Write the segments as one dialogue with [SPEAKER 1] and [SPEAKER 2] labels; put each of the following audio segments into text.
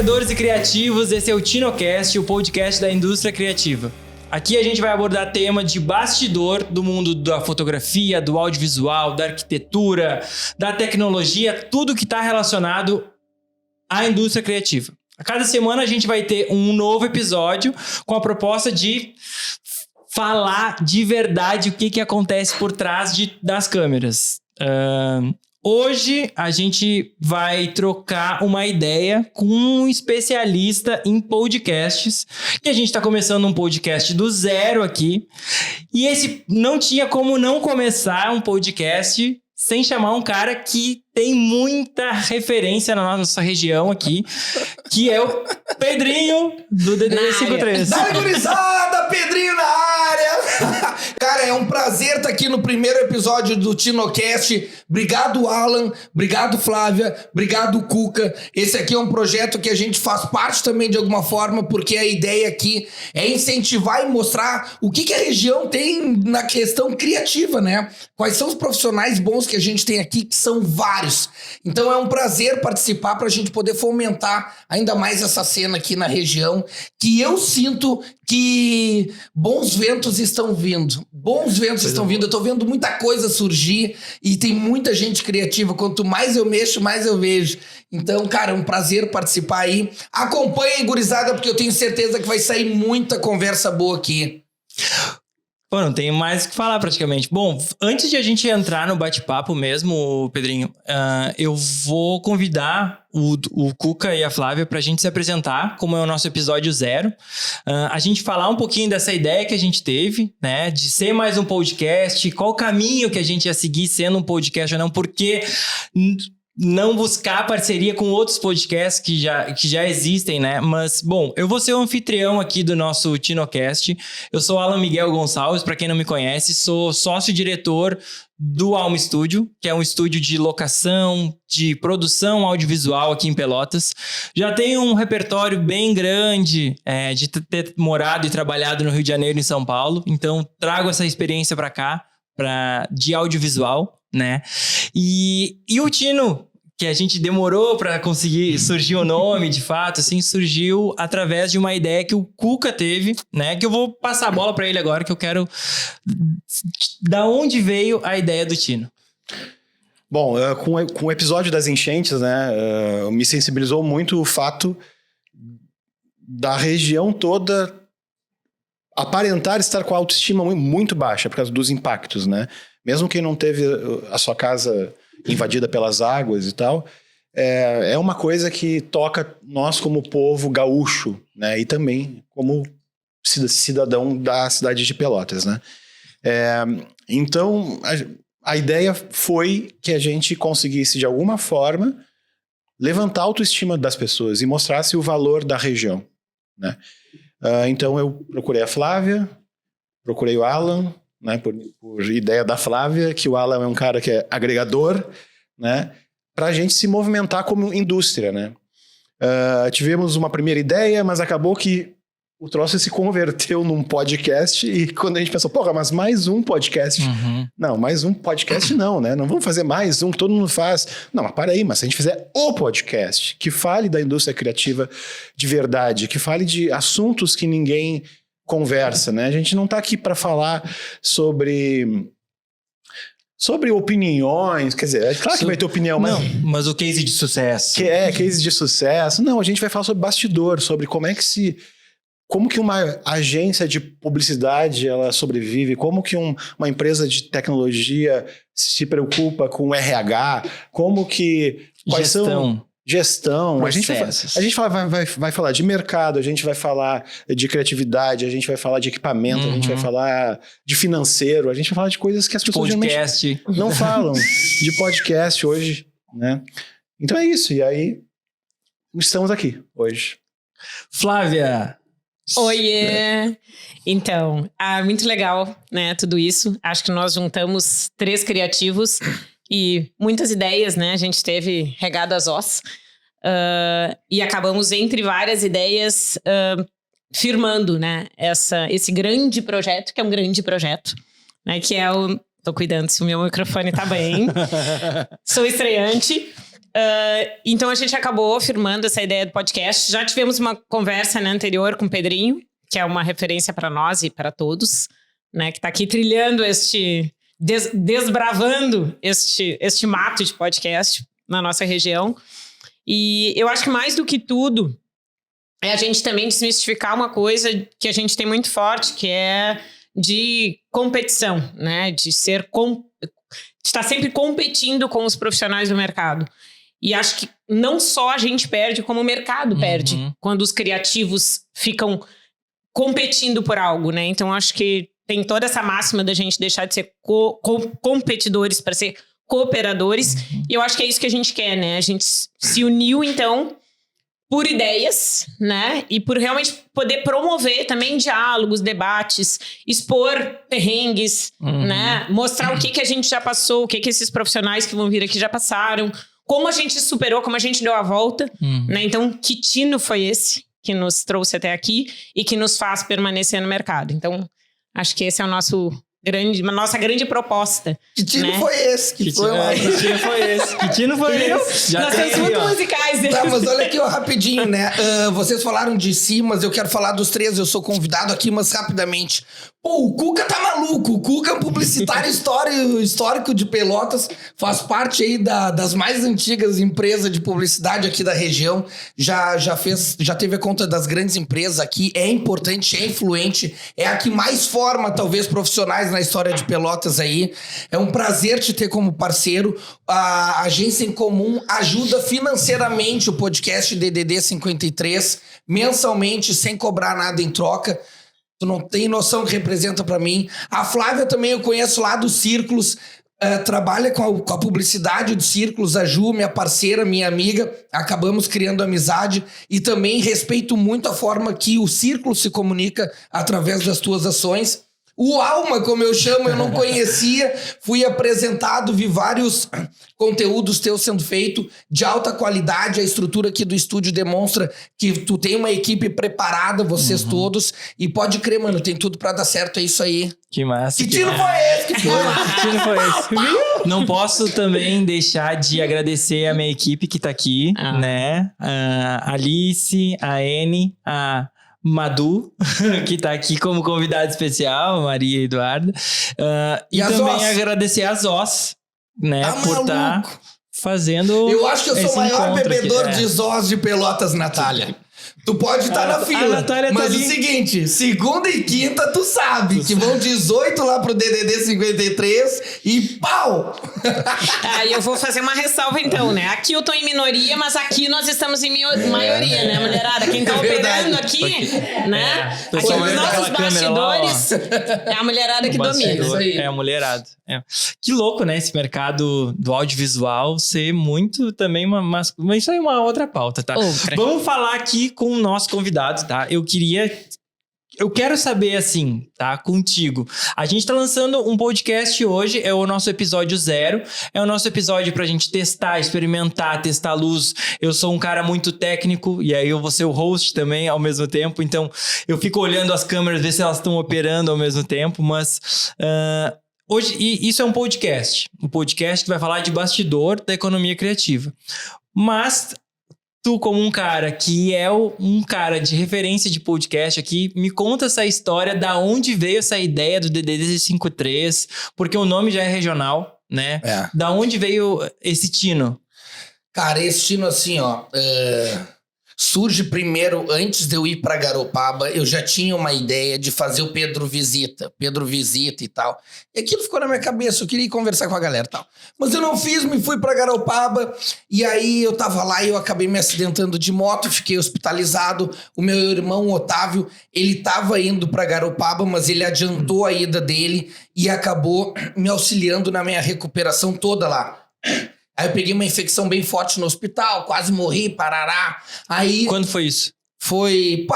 [SPEAKER 1] criadores e criativos, esse é o TinoCast, o podcast da indústria criativa. Aqui a gente vai abordar tema de bastidor do mundo da fotografia, do audiovisual, da arquitetura, da tecnologia, tudo que está relacionado à indústria criativa. A cada semana a gente vai ter um novo episódio com a proposta de falar de verdade o que acontece por trás das câmeras. Hoje a gente vai trocar uma ideia com um especialista em podcasts, que a gente está começando um podcast do zero aqui, e esse não tinha como não começar um podcast sem chamar um cara que tem muita referência na nossa região aqui, que é o Pedrinho do DDD53.
[SPEAKER 2] Dá gurizada, Pedrinho na área! Cara, é um prazer estar aqui no primeiro episódio do TinoCast. Obrigado, Alan. Obrigado, Flávia. Obrigado, Cuca. Esse aqui é um projeto que a gente faz parte também de alguma forma, porque a ideia aqui é incentivar e mostrar o que a região tem na questão criativa, né? Quais são os profissionais bons que a gente tem aqui, que são vários. Então é um prazer participar para a gente poder fomentar ainda mais essa cena aqui na região, que eu sinto que bons ventos estão vindo. Bons ventos estão vindo. Eu tô vendo muita coisa surgir e tem muita gente criativa. Quanto mais eu mexo, mais eu vejo. Então, cara, é um prazer participar aí. Acompanhem, gurizada, porque eu tenho certeza que vai sair muita conversa boa aqui.
[SPEAKER 1] Pô, não tem mais o que falar praticamente. Bom, antes de a gente entrar no bate-papo mesmo, Pedrinho, eu vou convidar o Cuca e a Flávia pra gente se apresentar, como é o nosso episódio 0. A gente falar um pouquinho dessa ideia que a gente teve, né? De ser mais um podcast, qual o caminho que a gente ia seguir sendo um podcast ou não, porque não buscar parceria com outros podcasts que já existem, né? Mas, bom, eu vou ser o anfitrião aqui do nosso TinoCast. Eu sou Alan Miguel Gonçalves, para quem não me conhece, sou sócio-diretor do Alma Studio, que é um estúdio de locação, de produção audiovisual aqui em Pelotas. Já tenho um repertório bem grande de ter morado e trabalhado no Rio de Janeiro e em São Paulo, então trago essa experiência para cá, de audiovisual, né? E o Tino, que a gente demorou para conseguir surgir o nome, de fato, assim, surgiu através de uma ideia que o Cuca teve, né? Que eu vou passar a bola para ele agora, que eu quero... Da onde veio a ideia do Tino?
[SPEAKER 3] Bom, com o episódio das enchentes, né? Me sensibilizou muito o fato da região toda aparentar estar com a autoestima muito baixa por causa dos impactos, né? Mesmo quem não teve a sua casa invadida pelas águas e tal, é uma coisa que toca nós como povo gaúcho, né? E também como cidadão da cidade de Pelotas, né? Então, a ideia foi que a gente conseguisse, de alguma forma, levantar a autoestima das pessoas e mostrasse o valor da região, né? Então, eu procurei a Flávia, procurei o Alan, né, por ideia da Flávia, que o Alan é um cara que é agregador, né, para a gente se movimentar como indústria, né. Tivemos uma primeira ideia, mas acabou que o troço se converteu num podcast e quando a gente pensou, porra, mas mais um podcast? Uhum. Não, mais um podcast não, né, não vamos fazer mais um que todo mundo faz. Não, mas para aí, mas se a gente fizer o podcast que fale da indústria criativa de verdade, que fale de assuntos que ninguém conversa, né? A gente não tá aqui para falar sobre opiniões, quer dizer, é claro que vai ter opinião, mas...
[SPEAKER 1] Não, mas o case de sucesso.
[SPEAKER 3] Case de sucesso. Não, a gente vai falar sobre bastidor, sobre como que uma agência de publicidade ela sobrevive, como que uma empresa de tecnologia se preocupa com RH, como que... Quais são... Gestão, a gente vai falar de mercado, a gente vai falar de criatividade, a gente vai falar de equipamento, a gente vai falar de financeiro, a gente vai falar de coisas que as pessoas
[SPEAKER 1] podcast.
[SPEAKER 3] Não falam, de podcast hoje, né? Então é isso, e aí estamos aqui hoje.
[SPEAKER 1] Flávia!
[SPEAKER 4] Oiê! Então, muito legal, né, tudo isso. Acho que nós juntamos 3 criativos e muitas ideias, né? A gente teve regado às ossos. E acabamos, entre várias ideias, firmando, né? Esse grande projeto, que é um grande projeto, né? Que é o... Tô cuidando se o meu microfone tá bem. Sou estreante. Então a gente acabou firmando essa ideia do podcast. Já tivemos uma conversa, né, anterior com o Pedrinho, que é uma referência para nós e para todos, né, que está aqui trilhando desbravando este mato de podcast na nossa região. E eu acho que mais do que tudo é a gente também desmistificar uma coisa que a gente tem muito forte, que é de competição, né? De estar sempre competindo com os profissionais do mercado. E acho que não só a gente perde, como o mercado perde, quando os criativos ficam competindo por algo, né? Então acho que tem toda essa máxima da gente deixar de ser competidores para ser cooperadores. E eu acho que é isso que a gente quer, né? A gente se uniu, então, por ideias, né? E por realmente poder promover também diálogos, debates, expor perrengues, né? Mostrar o que a gente já passou, o que esses profissionais que vão vir aqui já passaram, como a gente superou, como a gente deu a volta, né? Então, que tino foi esse que nos trouxe até aqui e que nos faz permanecer no mercado? Então, acho que esse é o nossa grande proposta.
[SPEAKER 2] Que tino,
[SPEAKER 4] né?
[SPEAKER 2] foi esse? Que tino foi esse?
[SPEAKER 1] Que tino foi esse? Já
[SPEAKER 4] nós somos muito musicais, né?
[SPEAKER 2] Tá, mas olha aqui, ó, rapidinho, né? Vocês falaram de si, mas eu quero falar dos três. Eu sou convidado aqui, mas rapidamente. Pô, o Cuca tá maluco. O Cuca é um publicitário histórico de Pelotas. Faz parte aí das mais antigas empresas de publicidade aqui da região. Já teve a conta das grandes empresas aqui. É importante, é influente. É a que mais forma, talvez, profissionais na história de Pelotas aí. É um prazer te ter como parceiro. A Agência em Comum ajuda financeiramente o podcast DDD 53, mensalmente, sem cobrar nada em troca. Tu não tem noção do que representa pra mim. A Flávia também eu conheço lá dos Círculos. Trabalha com a publicidade dos Círculos. A Ju, minha parceira, minha amiga. Acabamos criando amizade. E também respeito muito a forma que o Círculo se comunica através das tuas ações. O Alma, como eu chamo, eu não conhecia. Fui apresentado, vi vários conteúdos teus sendo feitos de alta qualidade. A estrutura aqui do estúdio demonstra que tu tem uma equipe preparada, vocês todos. E pode crer, mano, tem tudo pra dar certo, é isso aí.
[SPEAKER 1] Que massa.
[SPEAKER 2] Que tiro foi esse? Que
[SPEAKER 1] tiro foi esse? Não posso também deixar de agradecer a minha equipe que tá aqui, né? A Alice, a Anne, a Madu, que tá aqui como convidada especial, Maria e Eduarda. E também agradecer a Zós, né? Por estar fazendo.
[SPEAKER 2] Eu acho que eu sou o maior bebedor de Zós de Pelotas, Natália. Tu pode estar na fila, mas o seguinte, segunda e quinta tu sabe que vão 18 lá pro DDD 53 e pau!
[SPEAKER 4] Eu vou fazer uma ressalva então, né? Aqui eu tô em minoria, mas aqui nós estamos em maioria, né, mulherada? Quem tá operando aqui, né? Aqui nos nossos bastidores é a mulherada que domina. Isso aí.
[SPEAKER 1] É a mulherada. Que louco, né? Esse mercado do audiovisual ser muito também mas isso aí é uma outra pauta, tá? Vamos falar aqui com o nosso convidado, tá? Eu quero saber, assim, tá? Contigo. A gente tá lançando um podcast hoje, é o nosso episódio 0. É o nosso episódio pra gente testar, experimentar, testar a luz. Eu sou um cara muito técnico, e aí eu vou ser o host também ao mesmo tempo. Então, eu fico olhando as câmeras, ver se elas estão operando ao mesmo tempo, mas... hoje, isso é um podcast. Um podcast que vai falar de bastidor da economia criativa. Mas... tu, como um cara que é um cara de referência de podcast aqui, me conta essa história, da onde veio essa ideia do DDD 53, porque o nome já é regional, né? Da onde veio esse tino?
[SPEAKER 2] Cara, esse tino assim, ó, surge primeiro, antes de eu ir pra Garopaba, eu já tinha uma ideia de fazer o Pedro Visita e tal. E aquilo ficou na minha cabeça, eu queria ir conversar com a galera e tal. Mas eu não fiz, me fui pra Garopaba, e aí eu tava lá e eu acabei me acidentando de moto, fiquei hospitalizado. O meu irmão Otávio, ele tava indo pra Garopaba, mas ele adiantou a ida dele e acabou me auxiliando na minha recuperação toda lá. Aí eu peguei uma infecção bem forte no hospital, quase morri, parará. Aí...
[SPEAKER 1] Quando foi isso?
[SPEAKER 2] Foi...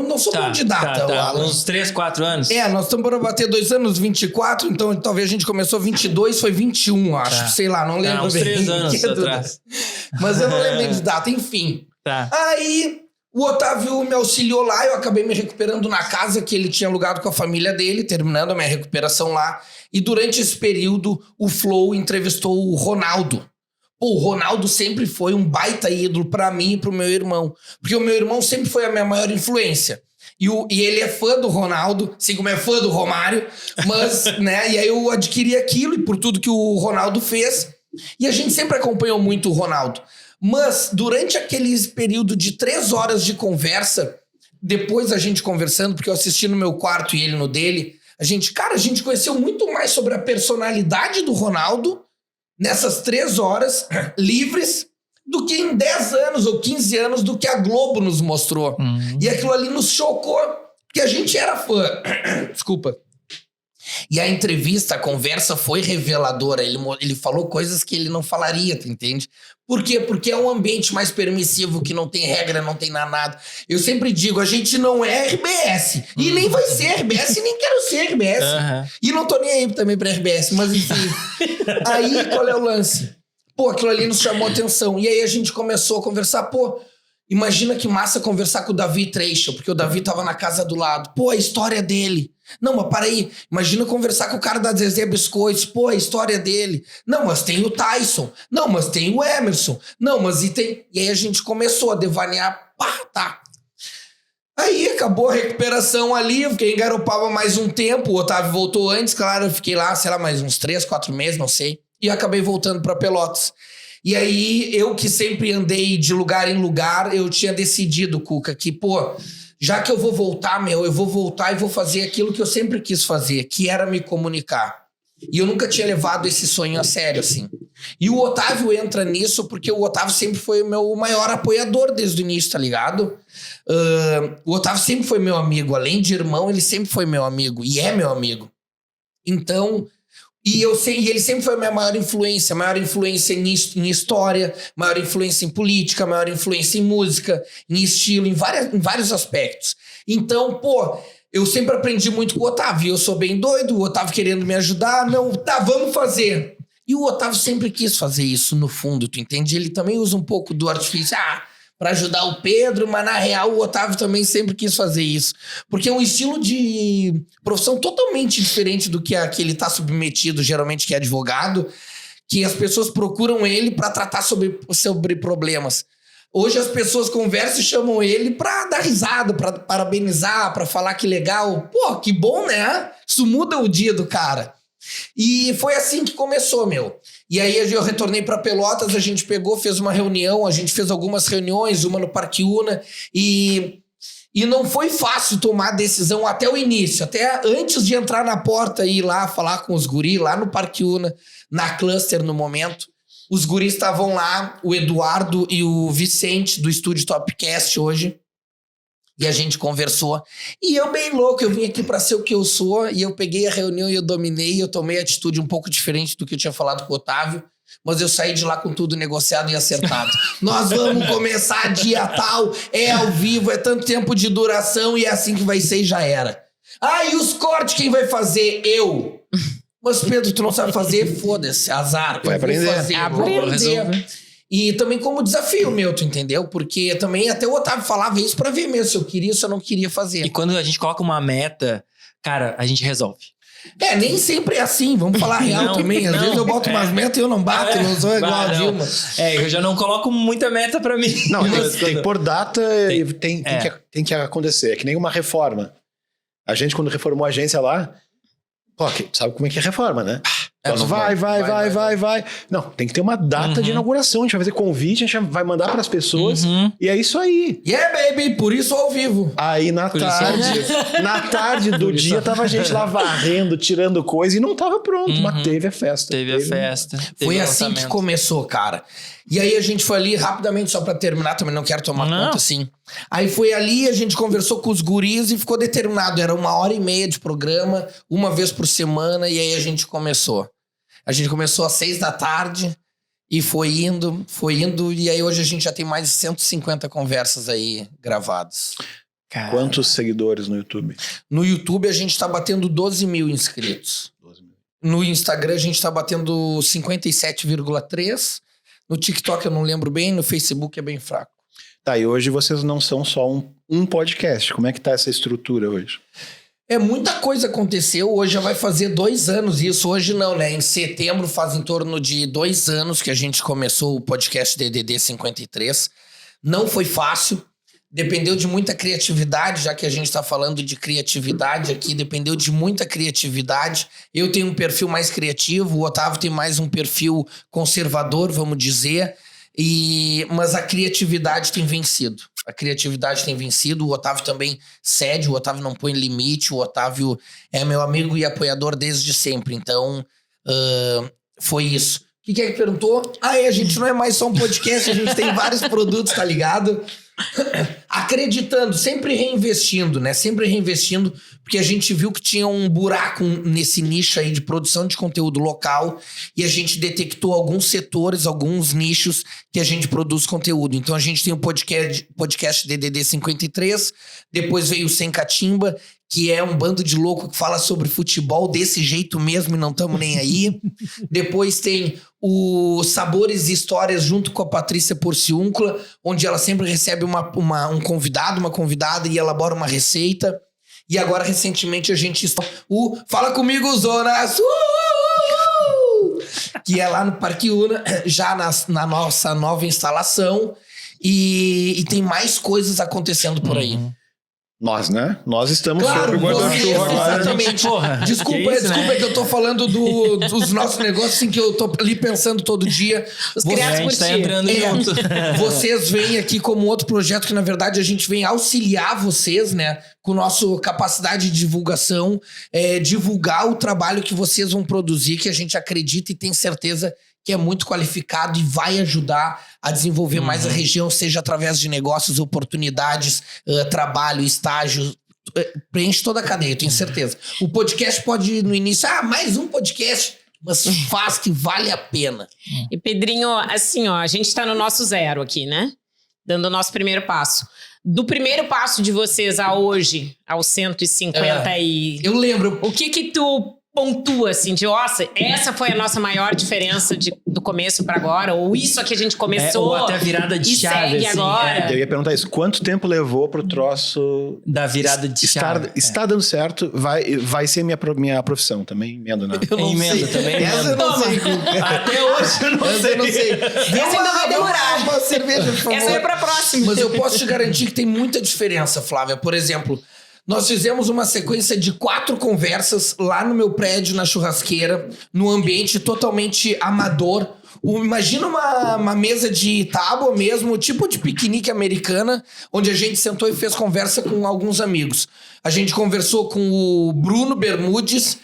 [SPEAKER 2] não sou bom de data, Alan.
[SPEAKER 1] Uns 3, 4 anos?
[SPEAKER 2] Nós estamos para bater 2 anos, 24, então talvez a gente começou 22, foi 21, acho. Sei lá, não lembro
[SPEAKER 1] uns
[SPEAKER 2] bem.
[SPEAKER 1] 3 anos atrás.
[SPEAKER 2] Mas eu não lembro de data, enfim. Aí o Otávio me auxiliou lá, eu acabei me recuperando na casa que ele tinha alugado com a família dele, terminando a minha recuperação lá. E durante esse período, o Flow entrevistou o Ronaldo. Pô, o Ronaldo sempre foi um baita ídolo pra mim e pro meu irmão. Porque o meu irmão sempre foi a minha maior influência. E ele é fã do Ronaldo, assim como é fã do Romário. Mas, né, e aí eu adquiri aquilo e por tudo que o Ronaldo fez. E a gente sempre acompanhou muito o Ronaldo. Mas durante aquele período de 3 horas de conversa, depois a gente conversando, porque eu assisti no meu quarto e ele no dele, a gente conheceu muito mais sobre a personalidade do Ronaldo nessas 3 horas livres do que em 10 anos ou 15 anos do que a Globo nos mostrou. E aquilo ali nos chocou, porque a gente era fã. Desculpa. E a entrevista, a conversa foi reveladora. Ele falou coisas que ele não falaria, tu entende? Por quê? Porque é um ambiente mais permissivo, que não tem regra, não tem nada. Eu sempre digo, a gente não é RBS. E nem vai ser RBS, nem quero ser RBS. E não tô nem aí também pra RBS, mas enfim. Aí, qual é o lance? Pô, aquilo ali nos chamou atenção. E aí a gente começou a conversar, pô, imagina que massa conversar com o Davi Treixa, porque o Davi tava na casa do lado. Pô, a história dele. Não, mas para aí. Imagina conversar com o cara da Zezé Biscoitos. Pô, a história dele. Não, mas tem o Tyson. Não, mas tem o Emerson. Não, mas e tem... E aí a gente começou a devanear. Pá, tá. Aí acabou a recuperação ali. Eu fiquei em Garopaba mais um tempo. O Otávio voltou antes, claro. Eu fiquei lá, sei lá, mais uns 3, 4 meses, não sei. E acabei voltando para Pelotas. E aí, eu que sempre andei de lugar em lugar, eu tinha decidido, Cuca, que, pô, já que eu vou voltar, eu vou voltar e vou fazer aquilo que eu sempre quis fazer, que era me comunicar. E eu nunca tinha levado esse sonho a sério, assim. E o Otávio entra nisso porque o Otávio sempre foi o meu maior apoiador desde o início, tá ligado? O Otávio sempre foi meu amigo. Além de irmão, ele sempre foi meu amigo. E é meu amigo. Então... E ele sempre foi a minha maior influência em história, maior influência em política, maior influência em música, em estilo, em vários aspectos. Então, pô, eu sempre aprendi muito com o Otávio. Eu sou bem doido, o Otávio querendo me ajudar. Não, tá, vamos fazer. E o Otávio sempre quis fazer isso, no fundo, tu entende? Ele também usa um pouco do artifício, para ajudar o Pedro, mas na real o Otávio também sempre quis fazer isso. Porque é um estilo de profissão totalmente diferente do que ele tá submetido, geralmente, que é advogado, que as pessoas procuram ele para tratar sobre problemas. Hoje as pessoas conversam e chamam ele para dar risada, para parabenizar, para falar que legal. Pô, que bom, né? Isso muda o dia do cara. E foi assim que começou, meu. E aí eu retornei para Pelotas, a gente fez uma reunião, a gente fez algumas reuniões, uma no Parque Una, e não foi fácil tomar a decisão até o início, até antes de entrar na porta e ir lá falar com os guris, lá no Parque Una, na Cluster no momento. Os guris estavam lá, o Eduardo e o Vicente do estúdio Topcast hoje. E a gente conversou. E eu bem louco, eu vim aqui pra ser o que eu sou. E eu peguei a reunião e eu dominei. Eu tomei atitude um pouco diferente do que eu tinha falado com o Otávio. Mas eu saí de lá com tudo negociado e acertado. Nós vamos começar dia tal, é ao vivo, é tanto tempo de duração e é assim que vai ser e já era. E os cortes quem vai fazer? Eu. Mas Pedro, tu não sabe fazer? Foda-se, azar.
[SPEAKER 3] Vai aprender.
[SPEAKER 2] Vou resolver. E também como desafio meu, tu entendeu? Porque também até o Otávio falava isso pra ver mesmo se eu queria ou se eu não queria fazer.
[SPEAKER 1] E quando a gente coloca uma meta, cara, a gente resolve.
[SPEAKER 2] Nem sempre é assim, vamos falar real também. Às vezes eu boto umas metas e eu não bato, não sou igual a Dilma.
[SPEAKER 1] Eu já não coloco muita meta pra mim.
[SPEAKER 3] Não, tem que pôr data e tem que acontecer. É que nem uma reforma. A gente, quando reformou a agência lá, pô, sabe como é que é reforma, né? Vai. Não, tem que ter uma data de inauguração. A gente vai fazer convite, a gente vai mandar pras pessoas. E é isso aí.
[SPEAKER 2] Yeah, baby, por isso ao vivo.
[SPEAKER 3] Aí na tarde do dia tava a gente lá varrendo, tirando coisa e não tava pronto, mas teve a festa.
[SPEAKER 1] Teve a festa.
[SPEAKER 2] Foi assim que começou, cara. E aí a gente foi ali rapidamente, só pra terminar, também não quero tomar conta assim. Aí foi ali, a gente conversou com os guris e ficou determinado. Era 1h30 de programa, uma vez por semana, e aí a gente começou. A gente começou às 6 da tarde e foi indo, e aí hoje a gente já tem mais de 150 conversas aí gravadas.
[SPEAKER 3] Cara. Quantos seguidores no YouTube?
[SPEAKER 2] No YouTube a gente tá batendo 12 mil inscritos. 12 mil. No Instagram a gente tá batendo 57,3. No TikTok eu não lembro bem, no Facebook é bem fraco.
[SPEAKER 3] Tá, e hoje vocês não são só um podcast. Como é que tá essa estrutura hoje?
[SPEAKER 2] Muita coisa aconteceu. Hoje já vai fazer 2 anos isso. Hoje não, né? Em setembro faz em torno de 2 anos que a gente começou o podcast DDD 53. Não foi fácil. Dependeu de muita criatividade, já que a gente está falando de criatividade aqui. Dependeu de muita criatividade. Eu tenho um perfil mais criativo. O Otávio tem mais um perfil conservador, vamos dizer. Mas a criatividade tem vencido. O Otávio também cede, o Otávio não põe limite, o Otávio é meu amigo e apoiador desde sempre. Então, foi isso. O que é que perguntou? A gente não é mais só um podcast, a gente tem vários produtos, tá ligado? Acreditando, sempre reinvestindo, né? Sempre reinvestindo, porque a gente viu que tinha um buraco nesse nicho aí de produção de conteúdo local e a gente detectou alguns setores, alguns nichos que a gente produz conteúdo. Então a gente tem o podcast DDD 53, depois veio o Sem Catimba, que é um bando de louco que fala sobre futebol desse jeito mesmo e não estamos nem aí. Depois tem o Sabores e Histórias junto com a Patrícia Porciúncula, onde ela sempre recebe um convidado, uma convidada e elabora uma receita. E agora, recentemente, a gente está... Fala Comigo, Zonas! Que é lá no Parque Una, já na nossa nova instalação. E tem mais coisas acontecendo por aí.
[SPEAKER 3] Nós, né? Nós estamos
[SPEAKER 2] Claro,
[SPEAKER 3] sobre o guarda-chuva agora.
[SPEAKER 2] exatamente.
[SPEAKER 1] Porra,
[SPEAKER 2] Desculpa que eu tô falando dos nossos negócios, assim, que eu tô ali pensando todo dia.
[SPEAKER 4] Os
[SPEAKER 1] A
[SPEAKER 4] criados por
[SPEAKER 1] gente tá
[SPEAKER 4] ti.
[SPEAKER 1] entrando junto.
[SPEAKER 2] Vocês vêm aqui como outro projeto que, na verdade, a gente vem auxiliar vocês, né? Com nossa capacidade de divulgação, divulgar o trabalho que vocês vão produzir, que a gente acredita e tem certeza que é muito qualificado e vai ajudar a desenvolver mais a região, seja através de negócios, oportunidades, trabalho, estágio, preenche toda a cadeia, eu tenho certeza. O podcast pode, no início, mais um podcast, mas faz que vale a pena.
[SPEAKER 4] E Pedrinho, assim, ó, a gente tá no nosso 0 aqui, né? Dando o nosso primeiro passo. Do primeiro passo de vocês a hoje, aos 150
[SPEAKER 2] Eu lembro.
[SPEAKER 4] O que tu pontua, assim, de, nossa, essa foi a nossa maior diferença do começo pra agora, ou isso aqui a gente começou
[SPEAKER 1] ou até a virada de
[SPEAKER 4] e
[SPEAKER 1] chave,
[SPEAKER 4] segue
[SPEAKER 1] assim,
[SPEAKER 4] agora.
[SPEAKER 3] Eu ia perguntar isso. Quanto tempo levou pro troço
[SPEAKER 1] Da virada de chave.
[SPEAKER 3] Está dando certo, vai ser minha profissão também, emenda nada.
[SPEAKER 2] Eu não
[SPEAKER 1] Emenda
[SPEAKER 2] sei.
[SPEAKER 1] também,
[SPEAKER 2] Essa eu não sei.
[SPEAKER 1] Até hoje eu não
[SPEAKER 2] Essa eu não sei.
[SPEAKER 4] Essa ainda vai demorar.
[SPEAKER 2] Uma cerveja, por favor.
[SPEAKER 4] Essa é pra próxima.
[SPEAKER 2] Mas eu posso te garantir que tem muita diferença, Flávia. Por exemplo, nós fizemos uma sequência de 4 conversas lá no meu prédio, na churrasqueira, num ambiente totalmente amador. Imagina uma mesa de tábua mesmo, tipo de piquenique americana, onde a gente sentou e fez conversa com alguns amigos. A gente conversou com o Bruno Bermudes,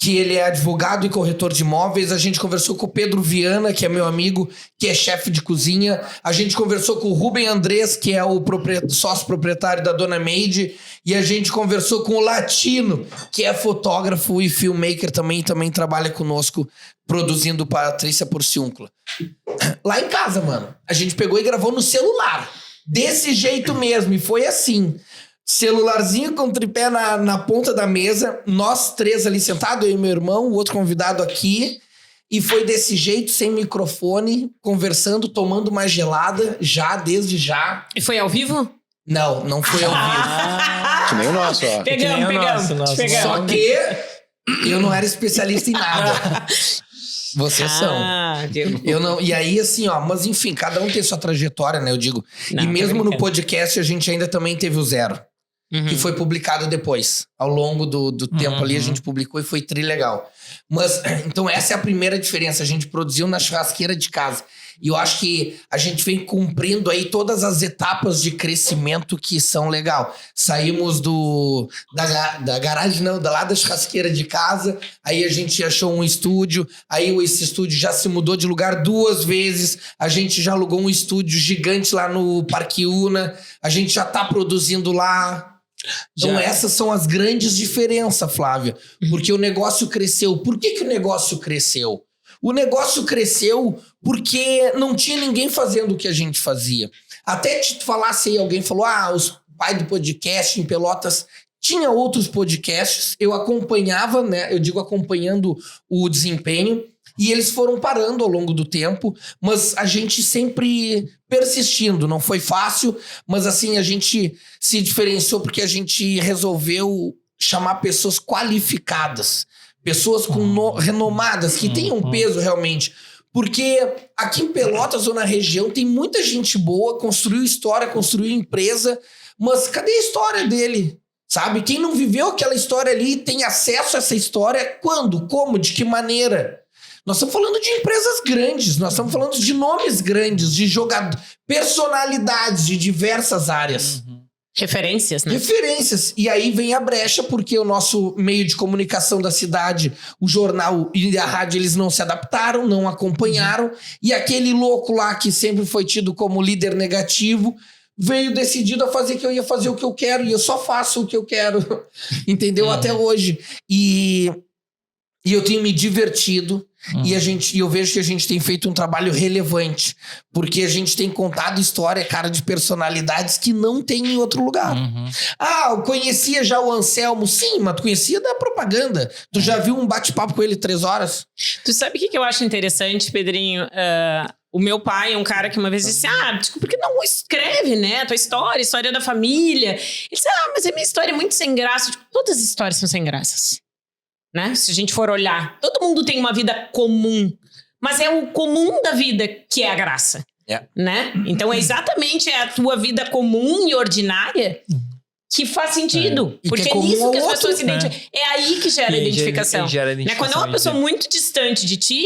[SPEAKER 2] que ele é advogado e corretor de imóveis. A gente conversou com o Pedro Viana, que é meu amigo, que é chefe de cozinha. A gente conversou com o Rubem Andrés, que é o sócio proprietário da Dona Made. E a gente conversou com o Latino, que é fotógrafo e filmmaker também trabalha conosco, produzindo Patrícia Porciúncula. Lá em casa, mano, a gente pegou e gravou no celular. Desse jeito mesmo, e foi assim... Celularzinho com tripé na ponta da mesa, nós 3 ali sentados, eu e meu irmão, o outro convidado aqui, e foi desse jeito, sem microfone, conversando, tomando uma gelada, desde já.
[SPEAKER 4] E foi ao vivo?
[SPEAKER 2] Não foi ao vivo.
[SPEAKER 3] Que nem o nosso, ó.
[SPEAKER 4] Pegamos.
[SPEAKER 1] nosso.
[SPEAKER 2] Só que eu não era especialista em nada. Vocês são. Eu não. E aí, assim, mas enfim, cada um tem sua trajetória, né? Eu digo.
[SPEAKER 4] Não,
[SPEAKER 2] e mesmo no
[SPEAKER 4] brincando.
[SPEAKER 2] podcast, a gente ainda também teve o 0. Que foi publicado depois. Ao longo do tempo ali, a gente publicou e foi trilegal. Mas, então, essa é a primeira diferença. A gente produziu na churrasqueira de casa. E eu acho que a gente vem cumprindo aí todas as etapas de crescimento que são legal. Saímos da garagem, não, lá da churrasqueira de casa. Aí a gente achou um estúdio. Aí esse estúdio já se mudou de lugar 2 vezes. A gente já alugou um estúdio gigante lá no Parque Una. A gente já tá produzindo lá. Então essas são as grandes diferenças, Flávia. Porque o negócio cresceu. Por que o negócio cresceu? O negócio cresceu porque não tinha ninguém fazendo o que a gente fazia. Até te falasse aí, alguém falou, os pais do podcast em Pelotas tinha outros podcasts, eu acompanhava, né? Eu digo acompanhando o desempenho, e eles foram parando ao longo do tempo, mas a gente sempre persistindo. Não foi fácil, mas assim, a gente se diferenciou porque a gente resolveu chamar pessoas qualificadas, pessoas renomadas, que tenham um peso realmente. Porque aqui em Pelotas ou na região tem muita gente boa, construiu história, construiu empresa, mas cadê a história dele? Sabe? Quem não viveu aquela história ali tem acesso a essa história quando, como, de que maneira? Nós estamos falando de empresas grandes, nós estamos falando de nomes grandes, de jogadores, personalidades de diversas áreas.
[SPEAKER 4] Referências, né?
[SPEAKER 2] Referências. E aí vem a brecha, porque o nosso meio de comunicação da cidade, o jornal e a rádio, eles não se adaptaram, não acompanharam. E aquele louco lá, que sempre foi tido como líder negativo, veio decidido a fazer que eu ia fazer o que eu quero. E eu só faço o que eu quero. Entendeu? Até hoje. E eu tenho me divertido. E eu vejo que a gente tem feito um trabalho relevante, porque a gente tem contado história, cara, de personalidades que não tem em outro lugar. Eu conhecia já o Anselmo. Sim, mas tu conhecia da propaganda. Tu já viu um bate-papo com ele 3 horas?
[SPEAKER 4] Tu sabe o que eu acho interessante, Pedrinho? O meu pai é um cara que uma vez disse, por que não escreve, né? Tua história, história da família. Ele disse, mas a minha história é muito sem graça. Todas as histórias são sem graças. Né? Se a gente for olhar, todo mundo tem uma vida comum, mas é o comum da vida que é a graça, né? Então é exatamente a tua vida comum e ordinária que faz sentido, porque é nisso que as pessoas se identificam. É aí que gera identificação. Né? Quando é uma pessoa muito distante de ti,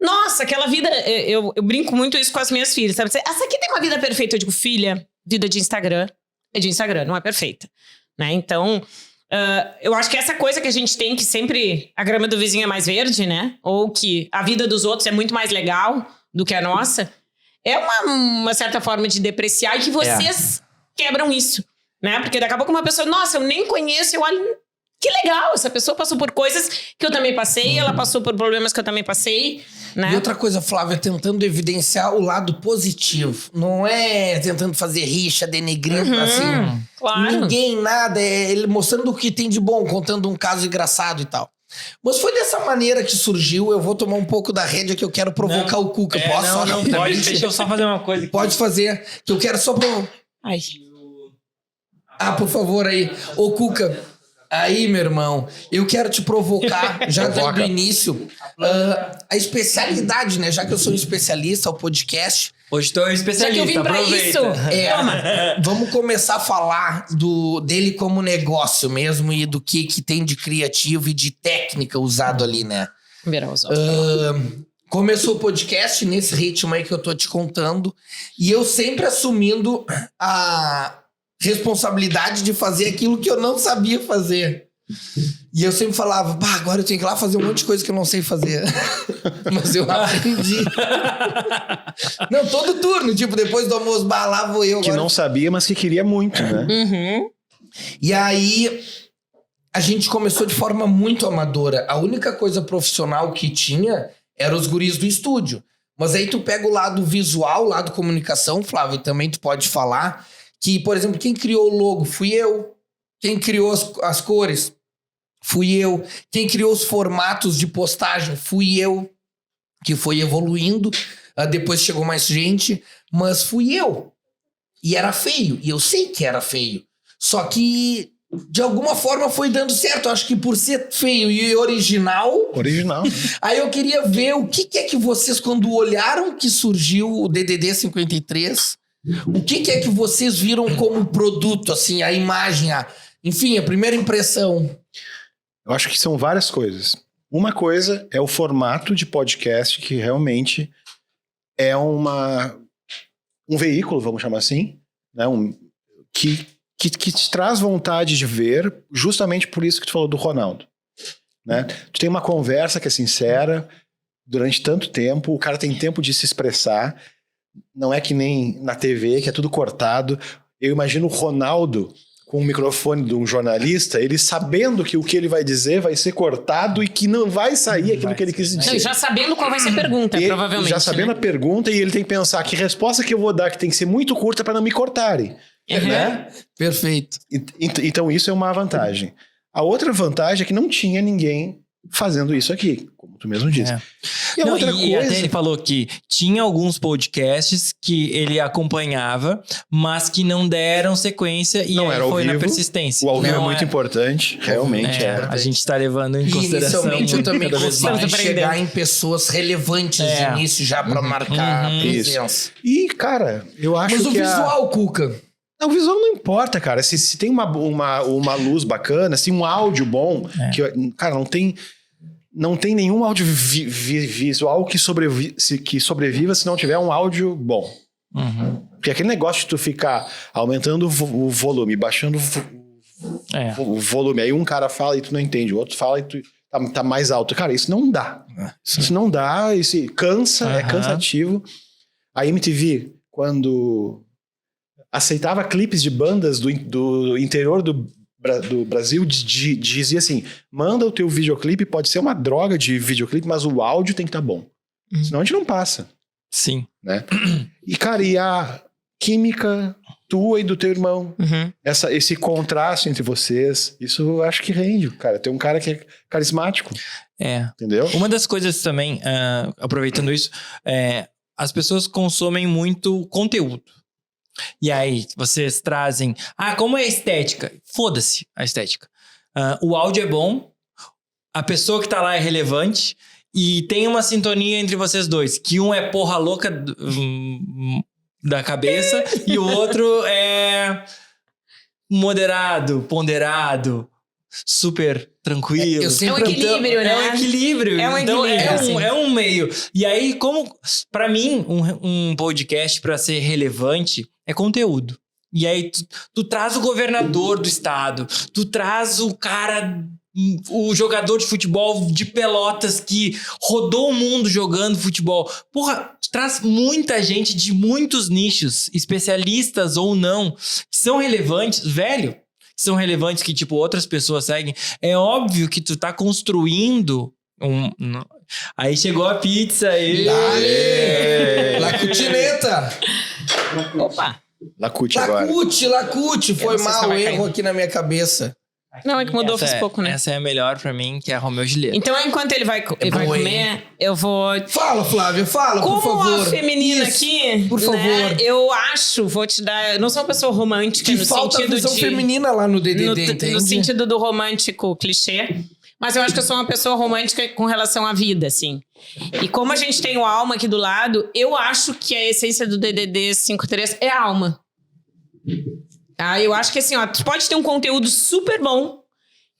[SPEAKER 4] nossa, aquela vida, eu brinco muito isso com as minhas filhas, sabe? Essa aqui tem uma vida perfeita. Eu digo, filha, vida de Instagram é de Instagram, não é perfeita, né? Então eu acho que essa coisa que a gente tem, que sempre a grama do vizinho é mais verde, né? Ou que a vida dos outros é muito mais legal do que a nossa, é uma certa forma de depreciar, e que vocês quebram isso, né? Porque daqui a pouco uma pessoa, nossa, eu nem conheço, eu olho, que legal, essa pessoa passou por coisas que eu também passei, ela passou por problemas que eu também passei, né?
[SPEAKER 2] E outra coisa, Flávia, tentando evidenciar o lado positivo. Não é tentando fazer rixa, denegrindo, assim.
[SPEAKER 4] Claro.
[SPEAKER 2] Ninguém, nada. É ele mostrando o que tem de bom, contando um caso engraçado e tal. Mas foi dessa maneira que surgiu. Eu vou tomar um pouco da rédea, que eu quero provocar o Cuca. Posso?
[SPEAKER 1] Não pode. Deixa eu só fazer uma coisa aqui.
[SPEAKER 2] Pode fazer, que eu quero só provocar.
[SPEAKER 4] Ai.
[SPEAKER 2] Por favor, aí. Ô, Cuca... Aí, meu irmão, eu quero te provocar, já desde o início, a especialidade, né? Já que eu sou um especialista, o podcast.
[SPEAKER 1] Hoje tu é um especialista,
[SPEAKER 4] já que eu vim pra
[SPEAKER 1] aproveita.
[SPEAKER 4] isso.
[SPEAKER 2] Vamos começar a falar dele como negócio mesmo, e do que tem de criativo e de técnica usado ali, né? Começou o podcast nesse ritmo aí que eu tô te contando, e eu sempre assumindo a responsabilidade de fazer aquilo que eu não sabia fazer. E eu sempre falava, agora eu tenho que ir lá fazer um monte de coisa que eu não sei fazer. Mas eu aprendi. Não, todo turno, tipo, depois do almoço, lá vou eu.
[SPEAKER 3] Que agora não sabia, mas que queria muito, né?
[SPEAKER 2] E aí, a gente começou de forma muito amadora. A única coisa profissional que tinha era os guris do estúdio. Mas aí tu pega o lado visual, o lado comunicação, Flávio, também tu pode falar que, por exemplo, quem criou o logo fui eu. Quem criou as cores fui eu. Quem criou os formatos de postagem fui eu. Que foi evoluindo. Depois chegou mais gente. Mas fui eu. E era feio. E eu sei que era feio. Só que, de alguma forma, foi dando certo. Eu acho que por ser feio e original... Aí eu queria ver o que é que vocês, quando olharam que surgiu o DDD 53... O que é que vocês viram como produto, assim, a imagem, enfim, a primeira impressão?
[SPEAKER 3] Eu acho que são várias coisas. Uma coisa é o formato de podcast, que realmente é um veículo, vamos chamar assim, né? Que te traz vontade de ver, justamente por isso que tu falou do Ronaldo. Né? Tu tem uma conversa que é sincera, durante tanto tempo, o cara tem tempo de se expressar. Não é que nem na TV, que é tudo cortado. Eu imagino o Ronaldo com o microfone de um jornalista, ele sabendo que o que ele vai dizer vai ser cortado e que não vai sair aquilo que ele quis dizer.
[SPEAKER 4] Não, já sabendo qual vai ser a pergunta, provavelmente.
[SPEAKER 3] Já sabendo a pergunta, e ele tem que pensar que resposta que eu vou dar, que tem que ser muito curta para não me cortarem. Né?
[SPEAKER 2] Perfeito.
[SPEAKER 3] Então isso é uma vantagem. A outra vantagem é que não tinha ninguém fazendo isso aqui, como tu mesmo disse.
[SPEAKER 1] É.
[SPEAKER 3] E a
[SPEAKER 1] Não,
[SPEAKER 3] outra
[SPEAKER 1] e
[SPEAKER 3] coisa...
[SPEAKER 1] até ele falou que tinha alguns podcasts que ele acompanhava, mas que não deram sequência e
[SPEAKER 3] Não
[SPEAKER 1] aí
[SPEAKER 3] era ao
[SPEAKER 1] foi na
[SPEAKER 3] vivo.
[SPEAKER 1] persistência.
[SPEAKER 3] O ao vivo é
[SPEAKER 1] Não
[SPEAKER 3] muito importante, realmente.
[SPEAKER 1] a gente tá levando em
[SPEAKER 2] E
[SPEAKER 1] consideração
[SPEAKER 2] inicialmente eu também
[SPEAKER 1] cada vez
[SPEAKER 2] consegui
[SPEAKER 1] mais.
[SPEAKER 2] chegar em pessoas relevantes de início já pra marcar a presença.
[SPEAKER 3] E, cara, eu acho
[SPEAKER 2] Mas o
[SPEAKER 3] que
[SPEAKER 2] visual, Cuca...
[SPEAKER 3] O visual não importa, cara. Se tem uma luz bacana, se um áudio bom, cara, não tem nenhum áudio visual que sobreviva se não tiver um áudio bom. Porque aquele negócio de tu ficar aumentando o volume, baixando o volume, aí um cara fala e tu não entende, o outro fala e tu tá mais alto. Cara, isso não dá. Isso não dá, isso cansa, é cansativo. A MTV, quando aceitava clipes de bandas do interior do Brasil, dizia assim, manda o teu videoclipe, pode ser uma droga de videoclipe, mas o áudio tem que estar bom. Senão a gente não passa.
[SPEAKER 1] Sim.
[SPEAKER 3] Né? E, cara, e a química tua e do teu irmão, esse contraste entre vocês, isso eu acho que rende, cara. Tem um cara que é carismático. Entendeu?
[SPEAKER 1] Uma das coisas também, aproveitando isso, as pessoas consomem muito conteúdo. E aí, vocês trazem... como é a estética? Foda-se a estética. O áudio é bom, a pessoa que tá lá é relevante e tem uma sintonia entre vocês dois. Que um é porra louca da cabeça e o outro é moderado, ponderado, super tranquilo.
[SPEAKER 4] É um equilíbrio, né?
[SPEAKER 1] É um equilíbrio.
[SPEAKER 4] É um equilíbrio, assim.
[SPEAKER 1] É um meio. E aí, como... Pra mim, um podcast pra ser relevante é conteúdo. E aí, tu traz o governador do estado, tu traz o cara... O jogador de futebol de Pelotas que rodou o mundo jogando futebol. Porra, traz muita gente de muitos nichos, especialistas ou não, que são relevantes, velho, que são relevantes, que, tipo, outras pessoas seguem. É óbvio que tu tá construindo Aí chegou a pizza aí.
[SPEAKER 2] Dale! La cutineta!
[SPEAKER 4] Opa!
[SPEAKER 3] Lacute agora.
[SPEAKER 2] Lacute. Foi mal o erro
[SPEAKER 4] caindo
[SPEAKER 2] aqui na minha cabeça.
[SPEAKER 4] Não, é que mudou faz pouco, né?
[SPEAKER 1] Essa é a melhor pra mim, que é a Romeu e Julieta.
[SPEAKER 4] Então, enquanto ele vai comer, eu vou...
[SPEAKER 2] Fala, Flávia, fala, por favor.
[SPEAKER 4] Como a feminina aqui,
[SPEAKER 2] por favor.
[SPEAKER 4] Né, eu acho, vou te dar... Eu não sou uma pessoa romântica
[SPEAKER 2] Que
[SPEAKER 4] no
[SPEAKER 2] falta
[SPEAKER 4] sentido
[SPEAKER 2] a visão
[SPEAKER 4] de...
[SPEAKER 2] feminina lá no DDD, entende?
[SPEAKER 4] No sentido do romântico clichê. Mas eu acho que eu sou uma pessoa romântica com relação à vida, assim. E como a gente tem o Alma aqui do lado, eu acho que a essência do DDD 53 é a alma. Tá? Eu acho que assim, ó, tu pode ter um conteúdo super bom,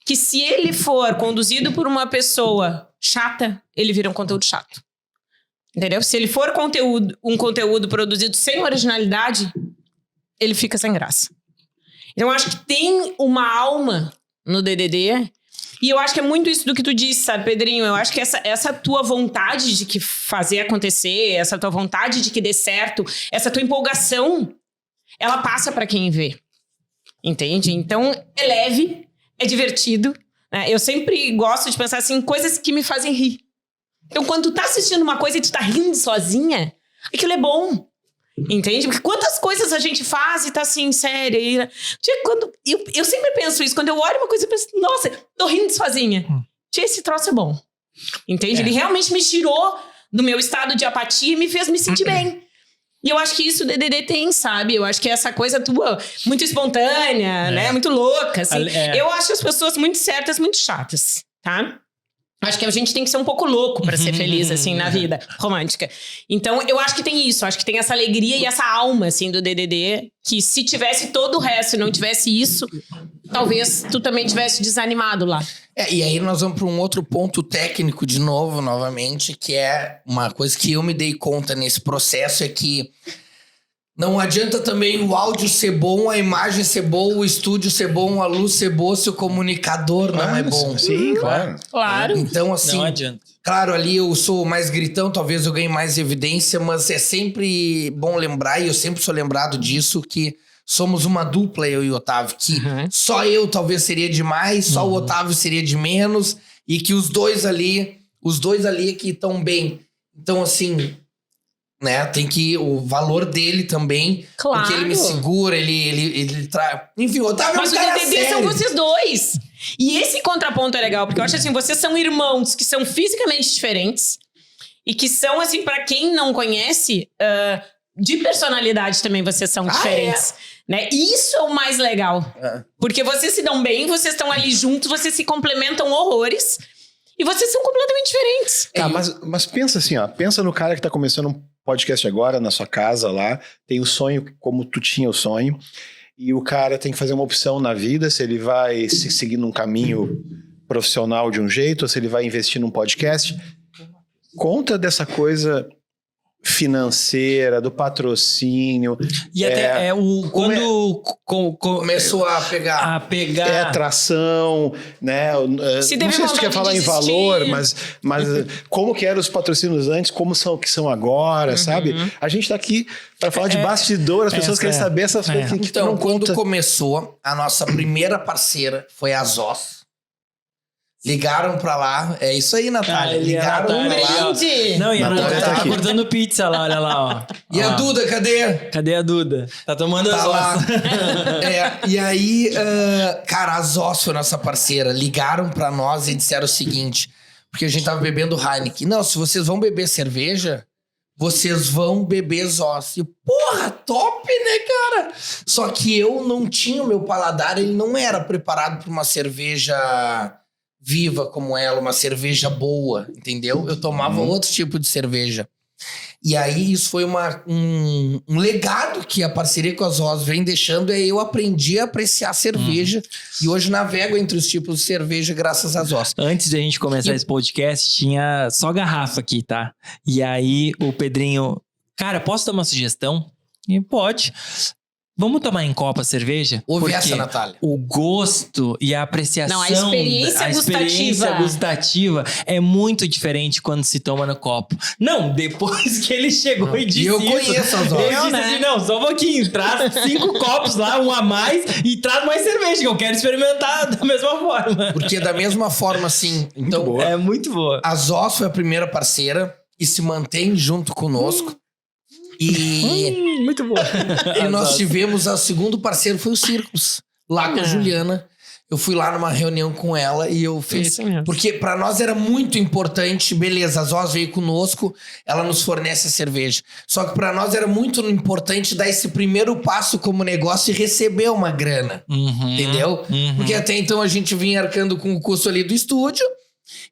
[SPEAKER 4] que se ele for conduzido por uma pessoa chata, ele vira um conteúdo chato. Entendeu? Se ele for um conteúdo produzido sem originalidade, ele fica sem graça. Então eu acho que tem uma alma no DDD, e eu acho que é muito isso do que tu disse, sabe, Pedrinho? Eu acho que essa tua vontade de que fazer acontecer, essa tua vontade de que dê certo, essa tua empolgação, ela passa pra quem vê. Entende? Então, é leve, é divertido. Né? Eu sempre gosto de pensar assim, coisas que me fazem rir. Então, quando tu tá assistindo uma coisa e tu tá rindo sozinha, aquilo é bom. Entende? Porque quantas coisas a gente faz e tá assim, séria. Eu sempre penso isso. Quando eu olho uma coisa, eu penso, nossa, tô rindo sozinha. Esse troço é bom. Entende? Ele realmente me tirou do meu estado de apatia e me fez me sentir bem. E eu acho que isso o DDD tem, sabe? Eu acho que essa coisa tua, muito espontânea, né? Muito louca, assim. Eu acho as pessoas muito certas, muito chatas, tá? Acho que a gente tem que ser um pouco louco pra ser feliz, assim, na vida romântica. Então, eu acho que tem isso. Acho que tem essa alegria e essa alma, assim, do DDD. Que se tivesse todo o resto e não tivesse isso, talvez tu também tivesse desanimado lá.
[SPEAKER 2] E aí nós vamos para um outro ponto técnico de novo, novamente, que é uma coisa que eu me dei conta nesse processo, é que não adianta também o áudio ser bom, a imagem ser boa, o estúdio ser bom, a luz ser boa, se o comunicador não é bom.
[SPEAKER 3] Sim, claro.
[SPEAKER 4] Claro.
[SPEAKER 2] Então, assim...
[SPEAKER 1] Não adianta.
[SPEAKER 2] Claro, ali eu sou mais gritão, talvez eu ganhe mais evidência, mas é sempre bom lembrar, e eu sempre sou lembrado disso, que somos uma dupla, eu e o Otávio, que só eu talvez seria demais, só o Otávio seria de menos, e que os dois ali é que estão bem. Então, assim, né, tem que... O valor dele também,
[SPEAKER 4] claro.
[SPEAKER 2] Porque ele me segura, ele traz... Enfim, o Otávio
[SPEAKER 4] mas
[SPEAKER 2] é um cara
[SPEAKER 4] o DDD são vocês dois. E esse contraponto é legal, porque eu acho assim, vocês são irmãos que são fisicamente diferentes e que são, assim, pra quem não conhece, de personalidade também vocês são diferentes. Né? E isso é o mais legal. Porque vocês se dão bem, vocês estão ali juntos, vocês se complementam horrores e vocês são completamente diferentes.
[SPEAKER 3] Tá, mas pensa assim, ó. Pensa no cara que tá começando um podcast agora, na sua casa lá, tem o sonho como tu tinha o sonho, e o cara tem que fazer uma opção na vida, se ele vai seguir num caminho profissional de um jeito, ou se ele vai investir num podcast. Conta dessa coisa financeira, do patrocínio.
[SPEAKER 1] E até quando
[SPEAKER 2] começou a pegar.
[SPEAKER 3] É atração, né?
[SPEAKER 4] Se
[SPEAKER 3] não
[SPEAKER 4] teve
[SPEAKER 3] sei se tu quer
[SPEAKER 4] vontade
[SPEAKER 3] falar
[SPEAKER 4] de
[SPEAKER 3] em
[SPEAKER 4] desistir.
[SPEAKER 3] valor, mas como que eram os patrocínios antes, como são que são agora, sabe? A gente tá aqui para falar de bastidor, as pessoas querem saber essas coisas que tu
[SPEAKER 2] Então,
[SPEAKER 3] não
[SPEAKER 2] quando
[SPEAKER 3] conta.
[SPEAKER 2] começou, a nossa primeira parceira foi a Zós. Ligaram pra lá. É isso aí, Natália. Ligaram pra lá.
[SPEAKER 4] Brinde!
[SPEAKER 1] Não, e a
[SPEAKER 3] Natália
[SPEAKER 1] Natália
[SPEAKER 3] tá
[SPEAKER 1] tá
[SPEAKER 3] aqui.
[SPEAKER 1] cortando pizza lá, olha lá, ó.
[SPEAKER 2] E a
[SPEAKER 1] Ó.
[SPEAKER 2] Duda, cadê?
[SPEAKER 1] Cadê a Duda? Tá tomando
[SPEAKER 2] Tá
[SPEAKER 1] as
[SPEAKER 2] lá.
[SPEAKER 1] nossas.
[SPEAKER 2] E aí, cara, a Zós foi nossa parceira. Ligaram pra nós e disseram o seguinte, porque a gente tava bebendo Heineken. Não, se vocês vão beber cerveja, vocês vão beber Zós. E, porra, top, né, cara? Só que eu não tinha o meu paladar, ele não era preparado pra uma cerveja viva como ela, uma cerveja boa, entendeu? Eu tomava outro tipo de cerveja. E aí, isso foi um legado que a parceria com a Zós vem deixando, eu aprendi a apreciar cerveja. E hoje navego entre os tipos de cerveja graças a Zós.
[SPEAKER 1] Antes de a gente começar esse podcast, tinha só garrafa aqui, tá? E aí o Pedrinho... Cara, posso dar uma sugestão? E pode. Vamos tomar em copo a cerveja?
[SPEAKER 2] Ouve
[SPEAKER 1] Porque
[SPEAKER 2] essa, Natália.
[SPEAKER 1] o gosto e a apreciação...
[SPEAKER 4] Não, a experiência
[SPEAKER 1] gustativa é muito diferente quando se toma no copo. Não, depois que ele chegou e disse
[SPEAKER 2] eu
[SPEAKER 1] isso,
[SPEAKER 2] conheço a Zós.
[SPEAKER 1] ele disse assim, não, só um pouquinho, traz 5 copos lá, um a mais, e traz mais cerveja, que eu quero experimentar da mesma forma.
[SPEAKER 2] Porque da mesma forma, assim... Então,
[SPEAKER 1] É muito boa.
[SPEAKER 2] a Zós foi a primeira parceira e se mantém junto conosco. E...
[SPEAKER 1] Muito boa.
[SPEAKER 2] E nós tivemos, o segundo parceiro foi o Círculos, lá com a Juliana. Eu fui lá numa reunião com ela e eu fiz...
[SPEAKER 4] Isso mesmo.
[SPEAKER 2] Porque pra nós era muito importante, beleza, a Zós veio conosco, ela nos fornece a cerveja. Só que pra nós era muito importante dar esse primeiro passo como negócio e receber uma grana, entendeu? Porque até então a gente vinha arcando com o custo ali do estúdio.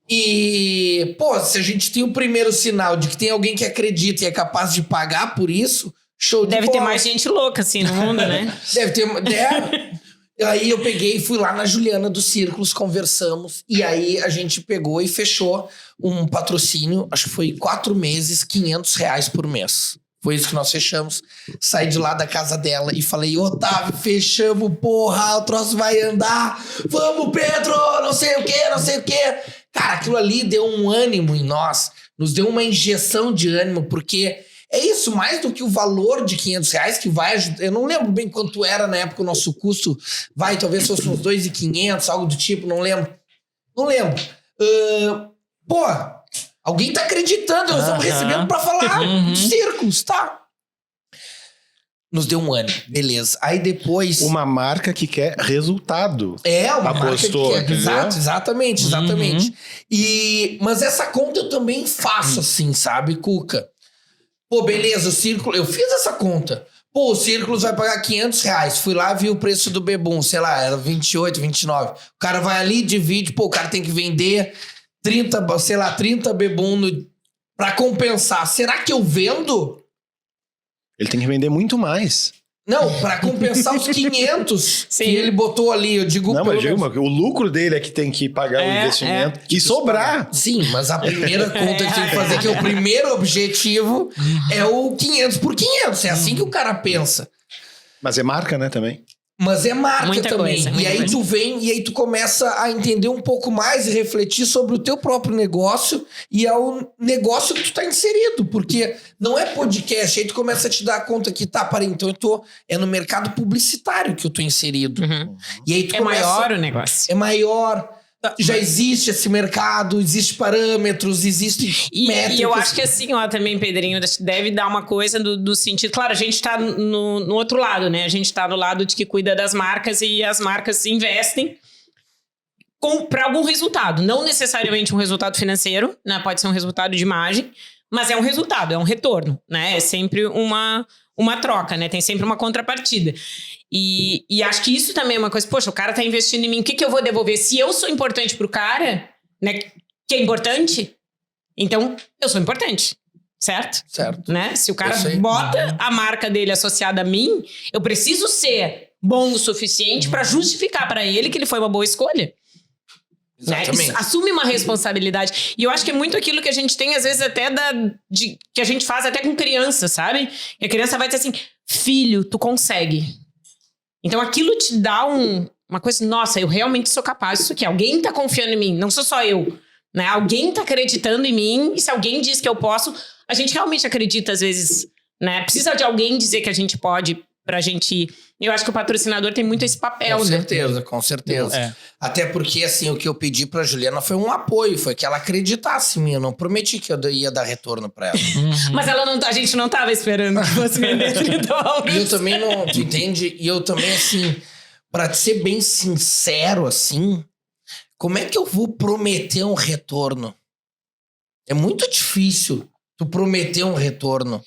[SPEAKER 2] E, pô, se a gente tem o primeiro sinal de que tem alguém que acredita e é capaz de pagar por isso, show de
[SPEAKER 4] Deve ter
[SPEAKER 2] bola.
[SPEAKER 4] mais gente louca, assim, no mundo, né?
[SPEAKER 2] Deve ter. Aí eu peguei e fui lá na Juliana dos Círculos, conversamos. E aí a gente pegou e fechou um patrocínio, acho que foi 4 meses, R$500 por mês. Foi isso que nós fechamos. Saí de lá da casa dela e falei, Otávio, fechamos, porra, o troço vai andar. Vamos, Pedro, não sei o quê, não sei o quê. Cara, aquilo ali deu um ânimo em nós. Nos deu uma injeção de ânimo, porque... É isso, mais do que o valor de R$500 que vai ajudar. Eu não lembro bem quanto era na época o nosso custo. Talvez fosse uns 2.500, algo do tipo, não lembro. Não lembro. Pô, alguém tá acreditando, nós estamos recebendo pra falar de Círculos, tá? Nos deu um ânimo, beleza. Aí depois...
[SPEAKER 3] Uma marca que quer resultado.
[SPEAKER 2] Uma
[SPEAKER 3] apostou,
[SPEAKER 2] marca que
[SPEAKER 3] entendeu?
[SPEAKER 2] exatamente. Mas essa conta eu também faço assim, sabe, Cuca? Pô, beleza, o Círculo... Eu fiz essa conta. Pô, o Círculos vai pagar R$500. Fui lá, vi o preço do Bebum. Sei lá, era 28, 29. O cara vai ali, divide. Pô, o cara tem que vender 30 Bebum pra compensar. Será que eu vendo?
[SPEAKER 3] Ele tem que vender muito mais.
[SPEAKER 2] Não, pra compensar os 500
[SPEAKER 4] Sim.
[SPEAKER 2] que ele botou ali. Eu digo...
[SPEAKER 3] Não, mas
[SPEAKER 2] pelo
[SPEAKER 3] digo, o lucro dele é que tem que pagar o investimento e sobrar.
[SPEAKER 2] Sim, mas a primeira conta que tem que fazer, que é o primeiro objetivo, é o 500 por 500. É assim que o cara pensa.
[SPEAKER 3] Mas é marca, né, também.
[SPEAKER 2] Mas é marca
[SPEAKER 4] Muita
[SPEAKER 2] também.
[SPEAKER 4] coisa,
[SPEAKER 2] E
[SPEAKER 4] muita
[SPEAKER 2] aí
[SPEAKER 4] coisa.
[SPEAKER 2] tu vem e aí tu começa a entender um pouco mais e refletir sobre o teu próprio negócio e ao negócio que tu tá inserido. Porque não é podcast. Aí tu começa a te dar conta que, então é no mercado publicitário que eu tô inserido. E aí tu
[SPEAKER 4] É
[SPEAKER 2] começa...
[SPEAKER 4] maior o negócio.
[SPEAKER 2] É maior. Já existe esse mercado, existem parâmetros, existem métricas.
[SPEAKER 4] E eu acho que assim, ó, também, Pedrinho, deve dar uma coisa do sentido... Claro, a gente tá no outro lado, né? A gente tá do lado de que cuida das marcas e as marcas investem para algum resultado. Não necessariamente um resultado financeiro, né? Pode ser um resultado de imagem, mas é um resultado, é um retorno, né? É sempre uma troca, né? Tem sempre uma contrapartida. E acho que isso também é uma coisa, poxa, o cara tá investindo em mim, o que eu vou devolver? Se eu sou importante pro cara, né? Que é importante, então eu sou importante. Certo?
[SPEAKER 2] Certo.
[SPEAKER 4] Né? Se o cara bota a marca dele associada a mim, eu preciso ser bom o suficiente para justificar para ele que ele foi uma boa escolha.
[SPEAKER 2] Exatamente.
[SPEAKER 4] Né? Assume uma responsabilidade. E eu acho que é muito aquilo que a gente tem, às vezes, até que a gente faz até com criança, sabe? E a criança vai dizer assim, filho, tu consegue. Então aquilo te dá uma coisa, nossa, eu realmente sou capaz disso aqui. Alguém tá confiando em mim, não sou só eu. Né? Alguém tá acreditando em mim, e se alguém diz que eu posso, a gente realmente acredita, às vezes, né? Precisa de alguém dizer que a gente pode pra gente ir. Eu acho que o patrocinador tem muito esse papel,
[SPEAKER 2] com
[SPEAKER 4] né?
[SPEAKER 2] certeza, com certeza.
[SPEAKER 1] É.
[SPEAKER 2] Até porque, assim, o que eu pedi pra Juliana foi um apoio, foi que ela acreditasse em mim. Eu não prometi que eu ia dar retorno pra ela.
[SPEAKER 4] Mas a gente não tava esperando que fosse vender 30
[SPEAKER 2] E eu também não, tu entende? E eu também, assim, pra ser bem sincero, assim, como é que eu vou prometer um retorno? É muito difícil tu prometer um retorno.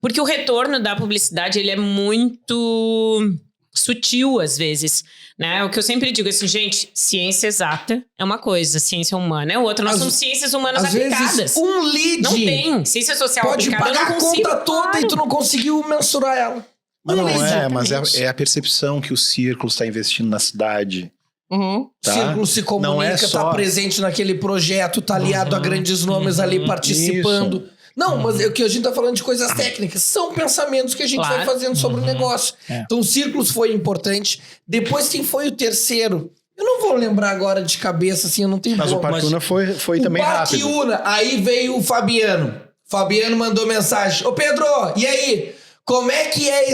[SPEAKER 4] Porque o retorno da publicidade, ele é muito sutil, às vezes, né? O que eu sempre digo, assim, gente, ciência exata é uma coisa, ciência humana é outra. Nós somos ciências humanas
[SPEAKER 2] às
[SPEAKER 4] aplicadas.
[SPEAKER 2] Vezes, um lead
[SPEAKER 4] não tem. Ciência social
[SPEAKER 2] pode
[SPEAKER 4] aplicada,
[SPEAKER 2] pagar
[SPEAKER 4] eu não
[SPEAKER 2] a
[SPEAKER 4] consigo,
[SPEAKER 2] conta toda,
[SPEAKER 4] claro.
[SPEAKER 2] E tu não conseguiu mensurar ela.
[SPEAKER 3] Mas não
[SPEAKER 2] lead.
[SPEAKER 3] mas é a percepção que o Círculo está investindo na cidade.
[SPEAKER 4] Uhum.
[SPEAKER 3] Tá?
[SPEAKER 2] O Círculo se comunica,
[SPEAKER 3] Não é só...
[SPEAKER 2] tá presente naquele projeto, tá aliado a grandes nomes ali participando.
[SPEAKER 3] Isso.
[SPEAKER 2] Não, mas é o que a gente tá falando de coisas técnicas. São pensamentos que a gente vai fazendo sobre o negócio. Então, o Círculos foi importante. Depois, quem foi o terceiro? Eu não vou lembrar agora de cabeça, assim, eu não tenho...
[SPEAKER 3] Mas o Parque Una foi também rápido.
[SPEAKER 2] O Parque Una, aí veio o Fabiano. Fabiano mandou mensagem. Ô, Pedro, e aí? Como é que é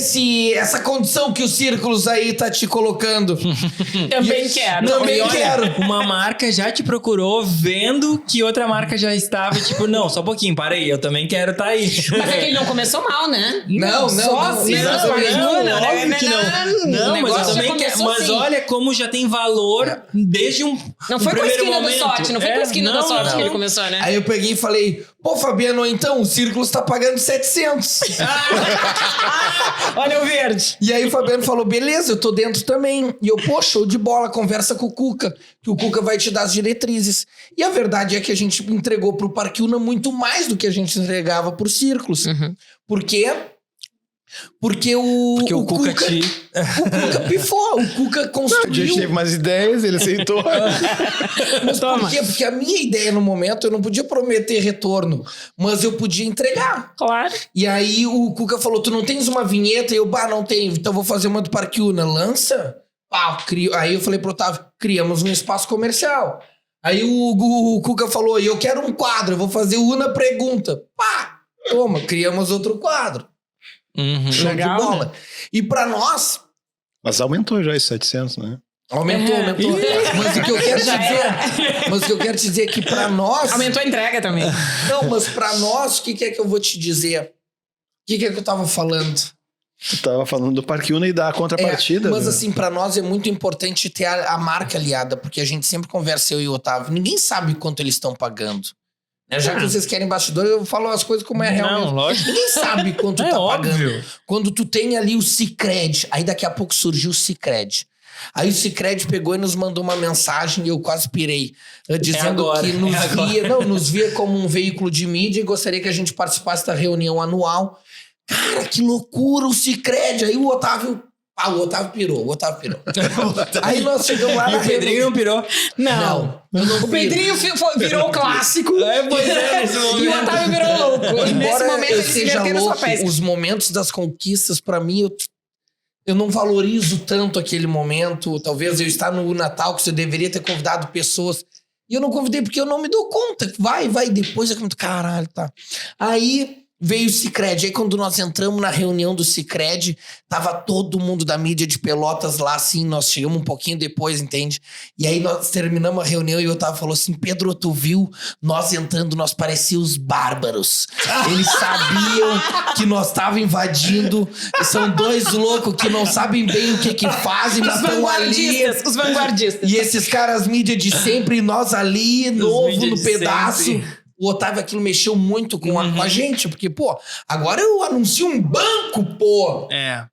[SPEAKER 2] essa condição que o Círculos aí tá te colocando?
[SPEAKER 4] Também quero.
[SPEAKER 2] Também quero.
[SPEAKER 1] Uma marca já te procurou vendo que outra marca já estava, tipo, não, só um pouquinho, para aí, eu também quero tá aí.
[SPEAKER 4] Mas é que ele não começou mal, né?
[SPEAKER 2] Não,
[SPEAKER 4] óbvio
[SPEAKER 1] que não. Não, mas eu também quero. Mas
[SPEAKER 4] assim.
[SPEAKER 1] olha como já tem valor desde
[SPEAKER 4] Não foi com a
[SPEAKER 1] primeiro
[SPEAKER 4] esquina
[SPEAKER 1] momento.
[SPEAKER 4] da sorte, não foi com a esquina da sorte
[SPEAKER 2] não.
[SPEAKER 4] que ele começou, né?
[SPEAKER 2] Aí eu peguei e falei, pô, Fabiano, então o Círculos tá pagando 700.
[SPEAKER 4] Olha o verde.
[SPEAKER 2] E aí o Fabiano falou, beleza, eu tô dentro também. E eu, pô, show de bola, conversa com o Cuca, que o Cuca vai te dar as diretrizes. E a verdade é que a gente entregou pro Parque Una muito mais do que a gente entregava pro Círculos. Por quê? Porque o
[SPEAKER 1] Cuca
[SPEAKER 2] o Cuca pifou, o Cuca
[SPEAKER 3] A
[SPEAKER 2] construiu.
[SPEAKER 3] gente teve umas ideias, ele aceitou.
[SPEAKER 2] Mas por quê? Porque a minha ideia no momento, eu não podia prometer retorno, mas eu podia entregar.
[SPEAKER 4] Claro.
[SPEAKER 2] E aí o Cuca falou, tu não tens uma vinheta? E eu, não tenho, então vou fazer uma do Parque Una. Lança? Aí eu falei pro Otávio, criamos um espaço comercial. Aí o Cuca falou, eu quero um quadro, eu vou fazer o Una Pergunta. Toma, criamos outro quadro. Show
[SPEAKER 4] Legal,
[SPEAKER 2] de bola.
[SPEAKER 4] né?
[SPEAKER 2] E pra nós...
[SPEAKER 3] Mas aumentou já esses 700, né?
[SPEAKER 2] Aumentou. Mas o que eu quero te dizer é que pra nós...
[SPEAKER 4] Aumentou a entrega também.
[SPEAKER 2] Não, mas pra nós, o que é que eu vou te dizer? O que é que eu tava falando?
[SPEAKER 3] Tu tava falando do Parque Una e da contrapartida.
[SPEAKER 2] Mas
[SPEAKER 3] né?
[SPEAKER 2] assim, pra nós é muito importante ter a marca aliada, porque a gente sempre conversa, eu e o Otávio, ninguém sabe quanto eles estão pagando. Já que vocês querem bastidores, eu falo as coisas como é realmente.
[SPEAKER 1] Não, lógico.
[SPEAKER 2] Ninguém sabe quanto tá
[SPEAKER 1] óbvio.
[SPEAKER 2] pagando. Quando tu tem ali o Sicredi, aí daqui a pouco surgiu o Sicredi. Aí o Sicredi pegou e nos mandou uma mensagem e eu quase pirei, dizendo que nos via como um veículo de mídia e gostaria que a gente participasse da reunião anual. Cara, que loucura o Sicredi. Aí o Otávio pirou. Aí nós chegamos lá
[SPEAKER 1] E o Pedrinho não pirou?
[SPEAKER 4] Não.
[SPEAKER 2] não
[SPEAKER 4] O Pedrinho virou o clássico.
[SPEAKER 1] Pois é, nesse momento.
[SPEAKER 4] E o Otávio virou louco. E nesse
[SPEAKER 2] Embora
[SPEAKER 4] momento
[SPEAKER 2] eu
[SPEAKER 4] eles se
[SPEAKER 2] seja
[SPEAKER 4] meteram
[SPEAKER 2] louco,
[SPEAKER 4] sua pesca.
[SPEAKER 2] os momentos das conquistas, pra mim, eu não valorizo tanto aquele momento. Talvez eu estar no Natal, que você deveria ter convidado pessoas. E eu não convidei porque eu não me dou conta. Vai, depois eu comento, caralho, tá. Aí veio o Sicredi. Aí quando nós entramos na reunião do Sicredi, tava todo mundo da mídia de Pelotas lá, assim, nós chegamos um pouquinho depois, entende? E aí nós terminamos a reunião e o Otávio falou assim, Pedro, tu viu? Nós entrando, nós parecíamos bárbaros. Eles sabiam que nós tava invadindo. São dois loucos que não sabem bem o que fazem, mas estão ali.
[SPEAKER 4] Os vanguardistas.
[SPEAKER 2] E esses caras mídia de sempre, e nós ali, novo no pedaço.
[SPEAKER 1] Sempre.
[SPEAKER 2] O Otávio, aquilo mexeu muito com a gente, porque, pô, agora eu anuncio um banco, pô.
[SPEAKER 1] É.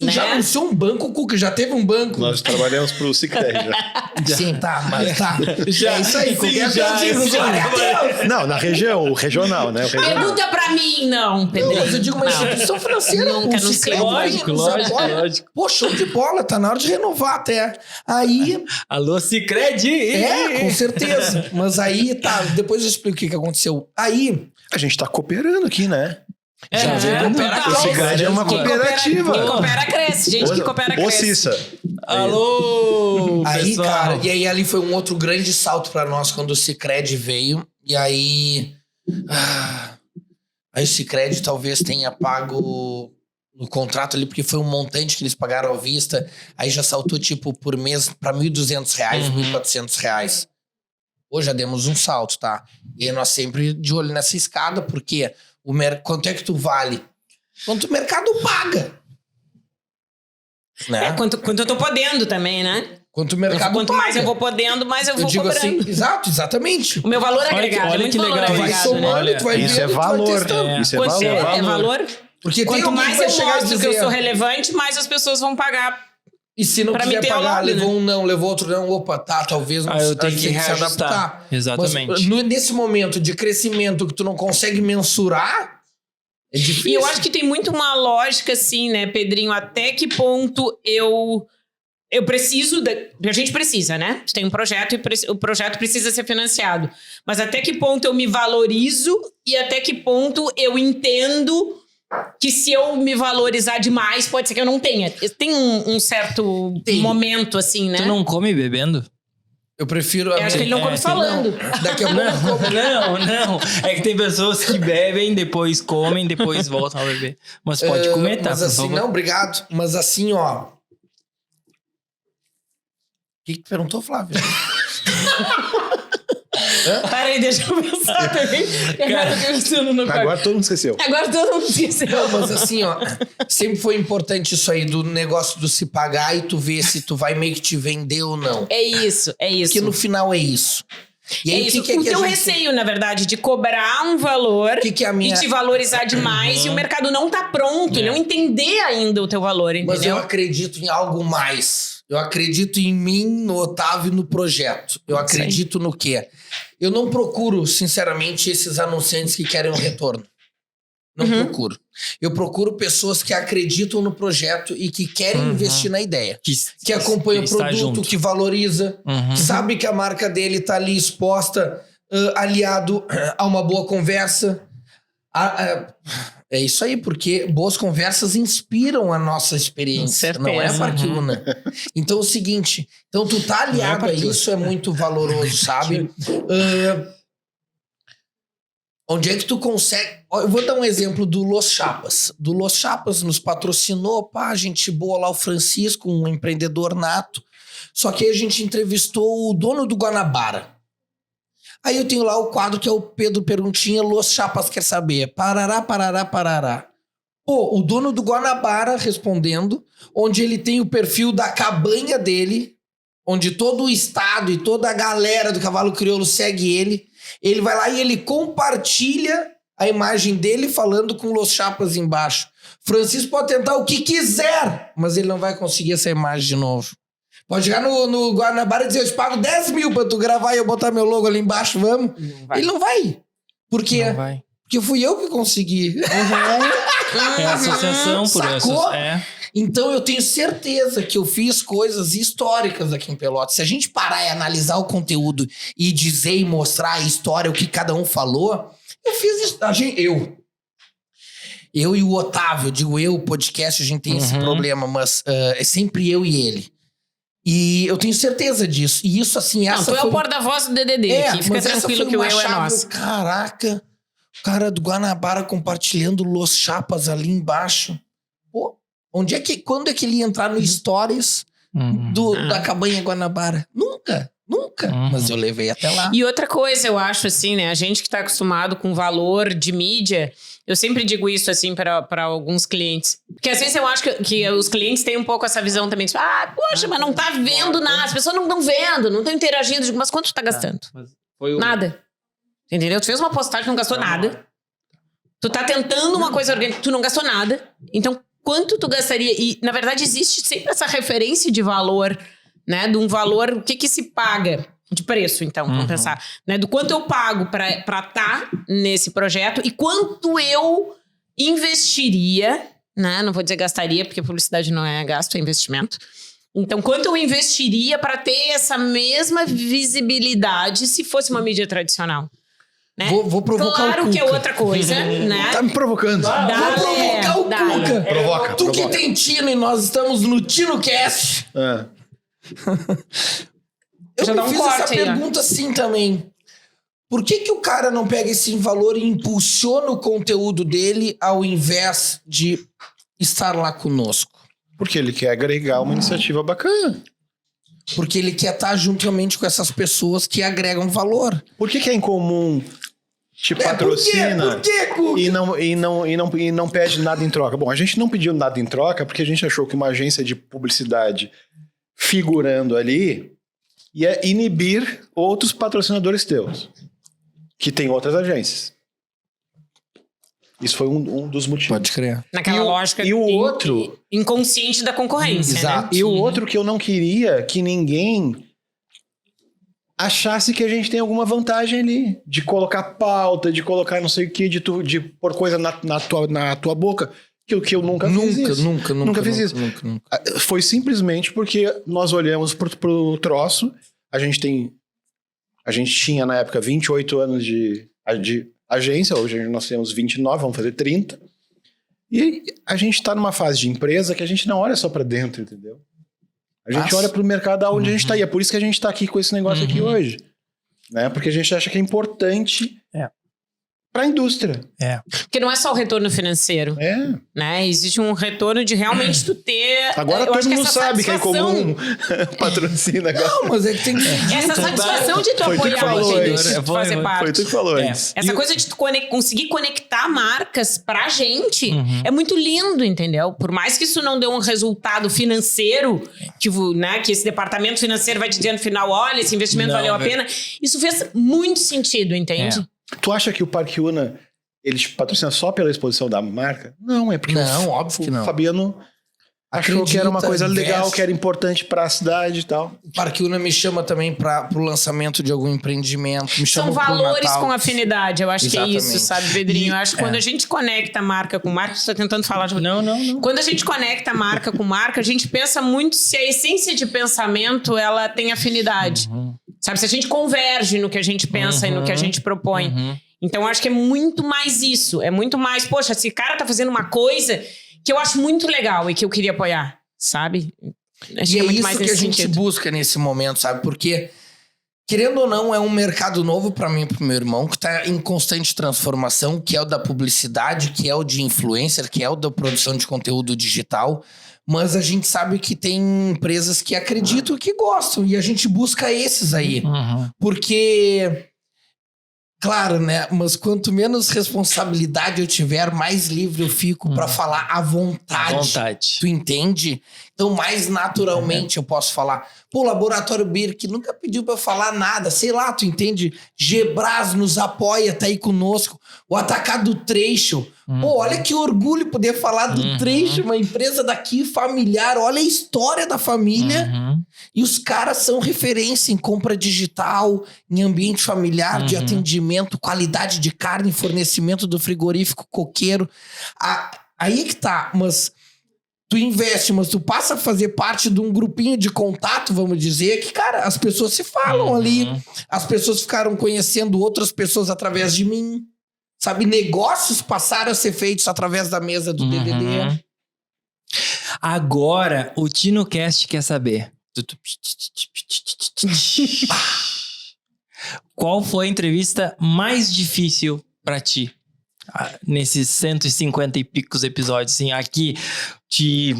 [SPEAKER 2] Tu
[SPEAKER 4] Né?
[SPEAKER 2] já anunciou um banco, Cuca? Já teve um banco?
[SPEAKER 3] Nós trabalhamos pro Sicredi já.
[SPEAKER 2] Sim, tá, mas tá.
[SPEAKER 1] Já,
[SPEAKER 2] É isso aí,
[SPEAKER 1] sim,
[SPEAKER 2] qualquer
[SPEAKER 1] já,
[SPEAKER 2] coisa,
[SPEAKER 1] já.
[SPEAKER 2] glória a Deus.
[SPEAKER 3] Não, na região, o regional, né? O regional.
[SPEAKER 4] Pergunta pra mim, não, Pedro.
[SPEAKER 2] Não, mas eu digo uma instituição financeira.
[SPEAKER 4] Nunca
[SPEAKER 2] o
[SPEAKER 4] anunciei.
[SPEAKER 2] Sicredi vai
[SPEAKER 1] Lógico,
[SPEAKER 2] nos
[SPEAKER 1] lógico,
[SPEAKER 2] apoia.
[SPEAKER 1] lógico.
[SPEAKER 2] Pô, show de bola, tá na hora de renovar até. Aí,
[SPEAKER 1] Alô, Sicredi!
[SPEAKER 2] com certeza. Mas aí, tá, depois eu explico o que aconteceu. Aí,
[SPEAKER 3] A gente tá cooperando aqui, né?
[SPEAKER 2] já veio coopera
[SPEAKER 3] O Sicredi é uma
[SPEAKER 4] Quem
[SPEAKER 3] cooperativa.
[SPEAKER 4] coopera cresce, gente que coopera
[SPEAKER 3] Ô,
[SPEAKER 4] cresce.
[SPEAKER 3] Cissa.
[SPEAKER 1] Alô,
[SPEAKER 2] aí,
[SPEAKER 1] pessoal.
[SPEAKER 2] cara, e aí ali foi um outro grande salto pra nós quando o Sicredi veio. E aí. Aí o Sicredi talvez tenha pago no contrato ali, porque foi um montante que eles pagaram à vista. Aí já saltou, tipo, por mês pra R$1.200, R$1.400. Hoje já demos um salto, tá? E aí nós sempre de olho nessa escada, porque quanto é que tu vale? Quanto o mercado paga. Né?
[SPEAKER 4] Quanto eu tô podendo também, né?
[SPEAKER 2] Quanto o mercado
[SPEAKER 4] Quanto
[SPEAKER 2] paga.
[SPEAKER 4] mais eu vou podendo, mais eu vou
[SPEAKER 2] digo
[SPEAKER 4] cobrando.
[SPEAKER 2] assim, exato, exatamente.
[SPEAKER 4] O meu valor
[SPEAKER 1] Olha
[SPEAKER 4] agregado,
[SPEAKER 1] que- olha
[SPEAKER 4] muito
[SPEAKER 1] que
[SPEAKER 4] valor
[SPEAKER 1] legal
[SPEAKER 2] Vai
[SPEAKER 4] agregado, né?
[SPEAKER 2] somando, tu vai
[SPEAKER 3] Isso
[SPEAKER 2] vendo,
[SPEAKER 3] é
[SPEAKER 2] tu vai
[SPEAKER 3] valor.
[SPEAKER 2] testando.
[SPEAKER 3] Isso é
[SPEAKER 4] Quanto
[SPEAKER 3] valor.
[SPEAKER 4] é valor?
[SPEAKER 2] Porque tem
[SPEAKER 4] Quanto
[SPEAKER 2] alguém
[SPEAKER 4] mais
[SPEAKER 2] que vai
[SPEAKER 4] eu
[SPEAKER 2] chegar e
[SPEAKER 4] mostro que eu
[SPEAKER 2] dizer,
[SPEAKER 4] sou relevante, mais as pessoas vão pagar.
[SPEAKER 2] e se não
[SPEAKER 4] pra
[SPEAKER 2] quiser
[SPEAKER 4] me ter ao
[SPEAKER 2] pagar,
[SPEAKER 4] lado,
[SPEAKER 2] levou
[SPEAKER 4] né?
[SPEAKER 2] um não, levou outro não, opa, tá, talvez não
[SPEAKER 1] Eu tenho
[SPEAKER 2] a
[SPEAKER 1] que
[SPEAKER 2] gente tem se
[SPEAKER 1] reajustar.
[SPEAKER 2] adaptar.
[SPEAKER 1] Exatamente.
[SPEAKER 2] Mas nesse momento de crescimento que tu não consegue mensurar, é difícil.
[SPEAKER 4] E eu acho que tem muito uma lógica, assim, né, Pedrinho? Até que ponto eu preciso... A gente precisa, né? A gente tem um projeto e o projeto precisa ser financiado. Mas até que ponto eu me valorizo e até que ponto eu entendo que se eu me valorizar demais, pode ser que eu não tenha. Tem um certo momento, assim, né?
[SPEAKER 1] Tu não come bebendo?
[SPEAKER 2] Eu prefiro...
[SPEAKER 4] Eu acho que ele não come
[SPEAKER 1] sim,
[SPEAKER 4] falando.
[SPEAKER 2] Daqui a pouco eu como.
[SPEAKER 1] Não. É que tem pessoas que bebem, depois comem, depois voltam a beber. Mas pode comer, tá?
[SPEAKER 2] Mas
[SPEAKER 1] por
[SPEAKER 2] assim,
[SPEAKER 1] favor.
[SPEAKER 2] não, obrigado. Mas assim, ó... O que tu perguntou, Flávio?
[SPEAKER 4] Peraí, deixa eu pensar também. Agora eu tô pensando no quarto.
[SPEAKER 3] Agora todo mundo esqueceu.
[SPEAKER 4] Agora todo mundo esqueceu.
[SPEAKER 2] Não, mas assim, ó, sempre foi importante isso aí do negócio do se pagar e tu ver se tu vai meio que te vender ou não.
[SPEAKER 4] É isso.
[SPEAKER 2] Porque no final é isso. E aí,
[SPEAKER 4] É isso.
[SPEAKER 2] que é
[SPEAKER 4] O
[SPEAKER 2] que a
[SPEAKER 4] teu
[SPEAKER 2] gente...
[SPEAKER 4] receio, na verdade, de cobrar um valor
[SPEAKER 2] Que é a minha...
[SPEAKER 4] e te valorizar demais e o mercado não tá pronto, não entender ainda o teu valor,
[SPEAKER 2] Mas eu
[SPEAKER 4] entendeu?
[SPEAKER 2] acredito em algo mais. Eu acredito em mim, no Otávio e no projeto. Eu acredito no quê? Eu não procuro, sinceramente, esses anunciantes que querem um retorno. Não procuro. Eu procuro pessoas que acreditam no projeto e que querem investir na ideia. Que acompanha o
[SPEAKER 1] está
[SPEAKER 2] produto,
[SPEAKER 1] junto.
[SPEAKER 2] que valoriza, que sabe que a marca dele tá ali exposta, aliado a uma boa conversa. É isso aí, porque boas conversas inspiram a nossa experiência.
[SPEAKER 4] Com
[SPEAKER 2] Não é
[SPEAKER 4] certeza.
[SPEAKER 2] parquilna. Então é o seguinte, então tu tá aliado a isso, é muito valoroso, sabe? Onde é que tu consegue... Eu vou dar um exemplo do Los Chapas. Do Los Chapas nos patrocinou, pá, gente boa lá, o Francisco, um empreendedor nato. Só que aí a gente entrevistou o dono do Guanabara. Aí eu tenho lá o quadro que é o Pedro Perguntinha, Los Chapas quer saber. Parará, parará, parará. Pô, o dono do Guanabara respondendo, onde ele tem o perfil da cabanha dele, onde todo o estado e toda a galera do Cavalo Crioulo segue ele. Ele vai lá e ele compartilha a imagem dele falando com Los Chapas embaixo. Francisco pode tentar o que quiser, mas ele não vai conseguir essa imagem de novo. Pode chegar no Guanabara e dizer, eu te pago 10 mil pra tu gravar e eu botar meu logo ali embaixo, vamos? Ele não vai. Por quê?
[SPEAKER 1] Não vai.
[SPEAKER 2] Porque fui eu que consegui.
[SPEAKER 1] É a associação por
[SPEAKER 2] Sacou?
[SPEAKER 1] isso.
[SPEAKER 2] Então eu tenho certeza que eu fiz coisas históricas aqui em Pelotas. Se a gente parar e analisar o conteúdo e dizer e mostrar a história, o que cada um falou, eu fiz isso. Eu e o Otávio, digo eu, o podcast, a gente tem esse problema, mas é sempre eu e ele. E eu tenho certeza disso. E isso, assim,
[SPEAKER 4] Não,
[SPEAKER 2] essa
[SPEAKER 4] tu é
[SPEAKER 2] foi...
[SPEAKER 4] o porta-voz do DDD aqui. Fica
[SPEAKER 2] mas essa
[SPEAKER 4] tranquilo
[SPEAKER 2] foi
[SPEAKER 4] que o
[SPEAKER 2] uma
[SPEAKER 4] eu é
[SPEAKER 2] chave,
[SPEAKER 4] nosso.
[SPEAKER 2] Caraca, Cara do Guanabara compartilhando Los Chapas ali embaixo. Pô, quando é que ele ia entrar no Stories da cabanha Guanabara? Nunca. Mas eu levei até lá.
[SPEAKER 4] E outra coisa, eu acho assim, né? A gente que tá acostumado com valor de mídia, eu sempre digo isso assim para alguns clientes. Porque às vezes eu acho que os clientes têm um pouco essa visão também. Tipo, poxa, mas não tá vendo nada. As pessoas não estão vendo, não estão interagindo. Eu digo, mas quanto tu tá gastando? Nada. Entendeu? Tu fez uma postagem, não gastou nada. Tu tá tentando uma coisa orgânica, tu não gastou nada. Então, quanto tu gastaria? E, na verdade, existe sempre essa referência de valor, né? De um valor, o que se paga de preço, então, vamos pensar. Né? Do quanto eu pago pra estar nesse projeto e quanto eu investiria, né? Não vou dizer gastaria, porque publicidade não é gasto, é investimento. Então, quanto eu investiria para ter essa mesma visibilidade se fosse uma mídia tradicional? Né?
[SPEAKER 2] Vou provocar
[SPEAKER 4] claro
[SPEAKER 2] o Cuca.
[SPEAKER 4] Que é outra coisa, né?
[SPEAKER 3] Tá me provocando.
[SPEAKER 2] Vou provocar o Cuca.
[SPEAKER 3] Provoca.
[SPEAKER 2] Tu que tem Tino e nós estamos no TinoCast. Eu
[SPEAKER 4] Já dá
[SPEAKER 2] me
[SPEAKER 4] um
[SPEAKER 2] fiz essa
[SPEAKER 4] corte aí,
[SPEAKER 2] pergunta assim também. Por que o cara não pega esse valor e impulsiona o conteúdo dele ao invés de estar lá conosco?
[SPEAKER 3] Porque ele quer agregar uma iniciativa bacana.
[SPEAKER 2] Porque ele quer estar juntamente com essas pessoas que agregam valor.
[SPEAKER 3] Por que é incomum te patrocina
[SPEAKER 2] Por quê, Cuca?
[SPEAKER 3] e não pede nada em troca? Bom, a gente não pediu nada em troca porque a gente achou que uma agência de publicidade figurando ali ia inibir outros patrocinadores teus, que tem outras agências. Isso foi um dos motivos.
[SPEAKER 2] Pode crer.
[SPEAKER 4] Naquela lógica
[SPEAKER 3] e o outro
[SPEAKER 4] inconsciente da concorrência.
[SPEAKER 2] Exato.
[SPEAKER 4] Né?
[SPEAKER 3] E o outro que eu não queria que ninguém achasse que a gente tem alguma vantagem ali. De colocar pauta, de colocar não sei o que, de pôr coisa na tua boca. Que eu nunca fiz isso. Nunca fiz isso.
[SPEAKER 2] Nunca.
[SPEAKER 3] Foi simplesmente porque nós olhamos pro troço. A gente tinha na época 28 anos de agência. Hoje nós temos 29, vamos fazer 30. E a gente tá numa fase de empresa que a gente não olha só pra dentro, entendeu? A gente olha pro mercado aonde a gente tá. E é por isso que a gente tá aqui com esse negócio aqui hoje. Né? Porque a gente acha que é importante pra indústria.
[SPEAKER 4] Porque não é só o retorno financeiro. Né? Existe um retorno de realmente tu ter...
[SPEAKER 3] Agora todo mundo sabe que é comum patrocina.
[SPEAKER 2] Não, mas é que tem que ser
[SPEAKER 4] essa satisfação de tu
[SPEAKER 3] Foi tu que
[SPEAKER 4] apoiar
[SPEAKER 3] falou
[SPEAKER 4] o
[SPEAKER 3] antes.
[SPEAKER 4] de fazer parte.
[SPEAKER 3] Foi tu que falou antes.
[SPEAKER 4] Essa coisa de tu conseguir conectar marcas pra gente é muito lindo, entendeu? Por mais que isso não dê um resultado financeiro, que esse departamento financeiro vai te dizer no final, olha, esse investimento valeu a pena. Isso fez muito sentido, entende?
[SPEAKER 3] Tu acha que o Parque Una, ele te patrocina só pela exposição da marca? Não, é porque
[SPEAKER 2] óbvio que não.
[SPEAKER 3] O Fabiano achou que era uma coisa legal, que era importante pra cidade e tal.
[SPEAKER 2] O Parque Una me chama também pro lançamento de algum empreendimento. Me chama
[SPEAKER 4] São valores com afinidade. Eu acho
[SPEAKER 2] Exatamente.
[SPEAKER 4] que é isso, sabe, Pedrinho? Eu acho que quando a gente conecta a marca com marca... Você tá tentando falar de... Não. Quando a gente conecta a marca com marca, a gente pensa muito se a essência de pensamento, ela tem afinidade. Sabe, se a gente converge no que a gente pensa e no que a gente propõe. Então, eu acho que é muito mais isso. É muito mais, poxa, esse cara tá fazendo uma coisa que eu acho muito legal e que eu queria apoiar, sabe? Acho que
[SPEAKER 2] E é
[SPEAKER 4] muito
[SPEAKER 2] isso
[SPEAKER 4] mais
[SPEAKER 2] que a
[SPEAKER 4] nesse
[SPEAKER 2] gente
[SPEAKER 4] sentido.
[SPEAKER 2] busca nesse momento, sabe? Porque, querendo ou não, é um mercado novo pra mim e pro meu irmão, que tá em constante transformação, que é o da publicidade, que é o de influencer, que é o da produção de conteúdo digital. Mas a gente sabe que tem empresas que acreditam e que gostam. E a gente busca esses aí. Porque... Claro, né? Mas quanto menos responsabilidade eu tiver, mais livre eu fico pra falar à vontade. Tu entende? Então, mais naturalmente eu posso falar. Pô, Laboratório Birk nunca pediu pra eu falar nada. Sei lá, tu entende? Gebras nos apoia, tá aí conosco. O Atacado Trecho. Pô, olha que orgulho poder falar do Trecho, uma empresa daqui familiar. Olha a história da família. E os caras são referência em compra digital, em ambiente familiar, de atendimento, qualidade de carne, fornecimento do frigorífico coqueiro. Aí que tá, mas tu investe, mas tu passa a fazer parte de um grupinho de contato, vamos dizer, que, cara, as pessoas se falam ali. As pessoas ficaram conhecendo outras pessoas através de mim. Sabe, negócios passaram a ser feitos através da mesa do DDD.
[SPEAKER 1] Agora, o TinoCast quer saber. Qual foi a entrevista mais difícil pra ti? nesses 150 e picos episódios, assim, aqui te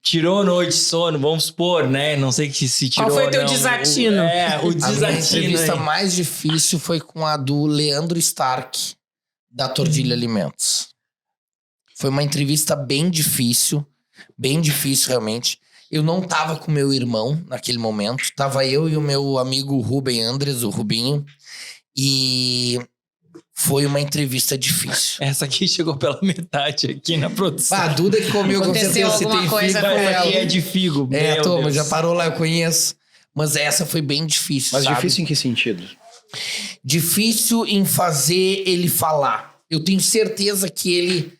[SPEAKER 1] tirou noite de sono, vamos supor, né? Não sei se tirou.
[SPEAKER 4] Qual foi teu
[SPEAKER 1] não.
[SPEAKER 4] desatino?
[SPEAKER 1] O
[SPEAKER 2] A
[SPEAKER 1] desatino.
[SPEAKER 2] minha entrevista
[SPEAKER 1] aí.
[SPEAKER 2] mais difícil foi com a do Leandro Stark, da Tordilha Alimentos. Foi uma entrevista bem difícil realmente. Eu não tava com meu irmão naquele momento, tava eu e o meu amigo Rubem Andres, o Rubinho, e foi uma entrevista difícil.
[SPEAKER 1] Essa aqui chegou pela metade aqui na produção.
[SPEAKER 2] A Duda que comeu com
[SPEAKER 4] Aconteceu
[SPEAKER 2] certeza, se
[SPEAKER 4] alguma
[SPEAKER 2] tem
[SPEAKER 4] coisa
[SPEAKER 2] figo,
[SPEAKER 4] com
[SPEAKER 1] Essa aqui
[SPEAKER 4] ela.
[SPEAKER 1] é de figo.
[SPEAKER 2] É,
[SPEAKER 1] meu
[SPEAKER 2] toma,
[SPEAKER 1] Deus.
[SPEAKER 2] já parou lá, eu conheço. Mas essa foi bem difícil,
[SPEAKER 3] Mas
[SPEAKER 2] sabe?
[SPEAKER 3] difícil em que sentido?
[SPEAKER 2] Difícil em fazer ele falar. Eu tenho certeza que ele,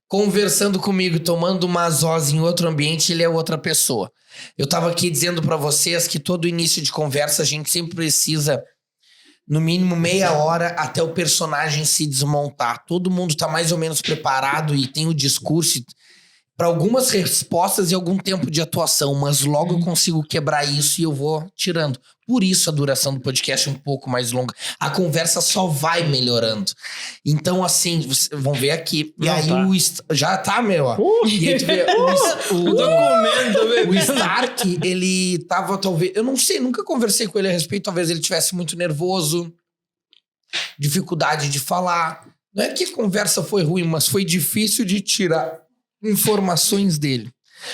[SPEAKER 2] conversando comigo, tomando uma azose em outro ambiente, ele é outra pessoa. Eu tava aqui dizendo pra vocês que todo início de conversa a gente sempre precisa, no mínimo, meia hora até o personagem se desmontar. Todo mundo tá mais ou menos preparado e tem o discurso para algumas respostas e algum tempo de atuação, mas logo eu consigo quebrar isso e eu vou tirando. Por isso a duração do podcast é um pouco mais longa. A conversa só vai melhorando. Então, assim, vocês vão ver aqui. E
[SPEAKER 1] Não,
[SPEAKER 2] aí
[SPEAKER 1] tá.
[SPEAKER 2] já tá, meu, ó. E aí tu vê
[SPEAKER 1] Eu tô comendo, tô
[SPEAKER 2] o
[SPEAKER 1] bebendo.
[SPEAKER 2] Stark, ele tava talvez... Eu não sei, nunca conversei com ele a respeito. Talvez ele tivesse muito nervoso, dificuldade de falar. Não é que a conversa foi ruim, mas foi difícil de tirar informações dele.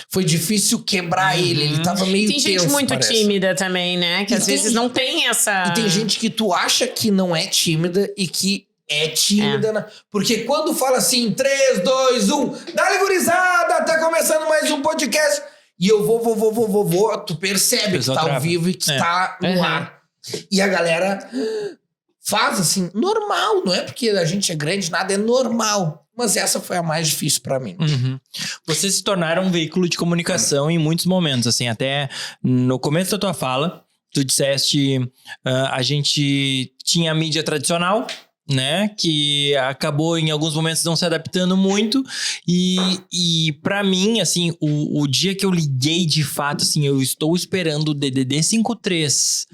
[SPEAKER 2] Foi difícil quebrar ele tava meio
[SPEAKER 4] Tem gente
[SPEAKER 2] tenso,
[SPEAKER 4] muito
[SPEAKER 2] parece.
[SPEAKER 4] tímida também, né? Que
[SPEAKER 2] E
[SPEAKER 4] às
[SPEAKER 2] tem-
[SPEAKER 4] vezes não tem essa...
[SPEAKER 2] E tem gente que tu acha que não é tímida e que é tímida, né? Porque quando fala assim, 3, 2, 1, dá-lhe gurizada, tá começando mais um podcast, e eu vou, tu percebe que
[SPEAKER 1] Pessoal
[SPEAKER 2] tá ao
[SPEAKER 1] trava.
[SPEAKER 2] vivo e que
[SPEAKER 1] É.
[SPEAKER 2] tá no ar. E a galera faz assim, normal, não é porque a gente é grande, nada, é normal. Mas essa foi a mais difícil pra mim.
[SPEAKER 1] Uhum. Vocês se tornaram um veículo de comunicação em muitos momentos, assim, até no começo da tua fala, tu disseste, a gente tinha a mídia tradicional, né, que acabou em alguns momentos não se adaptando muito, e para mim, assim, o dia que eu liguei de fato, assim, eu estou esperando o DDD 53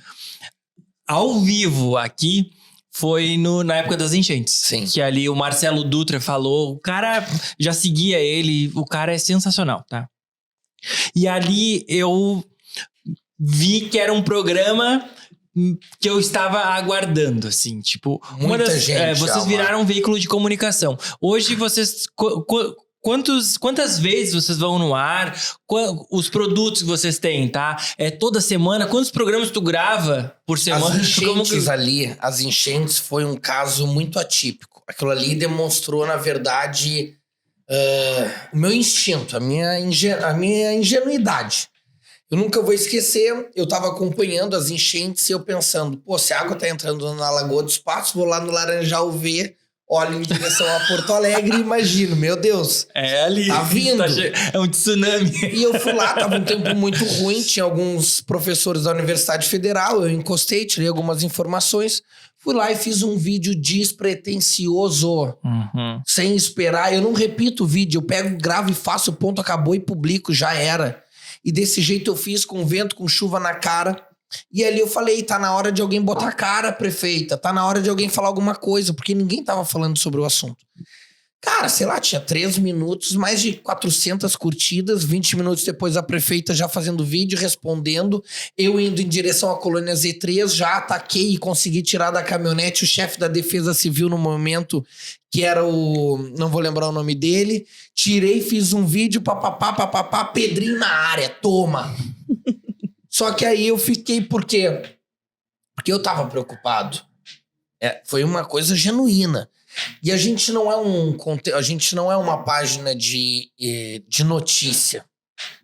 [SPEAKER 1] ao vivo aqui, foi na época das enchentes.
[SPEAKER 2] Sim.
[SPEAKER 1] Que ali o Marcelo Dutra falou, o cara já seguia ele, o cara é sensacional, tá? E ali eu vi que era um programa que eu estava aguardando, assim, tipo...
[SPEAKER 2] Muita gente,
[SPEAKER 1] vocês
[SPEAKER 2] Alma.
[SPEAKER 1] viraram um veículo de comunicação. Hoje vocês... Quantas vezes vocês vão no ar? Os produtos que vocês têm, tá? É toda semana? Quantos programas tu grava por semana?
[SPEAKER 2] As enchentes foi um caso muito atípico. Aquilo ali demonstrou, na verdade, o meu instinto, a minha ingenuidade. Eu nunca vou esquecer, eu tava acompanhando as enchentes e eu pensando, pô, se a água tá entrando na Lagoa dos Patos, vou lá no Laranjal ver, olho em direção a Porto Alegre e imagino, meu Deus,
[SPEAKER 1] É ali.
[SPEAKER 2] Tá vindo.
[SPEAKER 1] É um tsunami.
[SPEAKER 2] E eu fui lá, tava um tempo muito ruim, tinha alguns professores da Universidade Federal, eu encostei, tirei algumas informações, fui lá e fiz um vídeo despretensioso,
[SPEAKER 1] Uhum.
[SPEAKER 2] sem esperar. Eu não repito o vídeo, eu pego, gravo e faço, ponto, acabou e publico, já era. E desse jeito eu fiz, com vento, com chuva na cara. E ali eu falei, tá na hora de alguém botar a cara, prefeita, tá na hora de alguém falar alguma coisa, porque ninguém tava falando sobre o assunto. Cara, sei lá, tinha 3 minutos, mais de 400 curtidas, 20 minutos depois a prefeita já fazendo vídeo, respondendo, eu indo em direção à colônia Z3, já ataquei e consegui tirar da caminhonete o chefe da Defesa Civil no momento, que era não vou lembrar o nome dele, tirei, fiz um vídeo, papapá, Pedrinho na área, toma. Só que aí eu fiquei, por quê? Porque eu tava preocupado. Foi uma coisa genuína. E a gente não é uma página de notícia,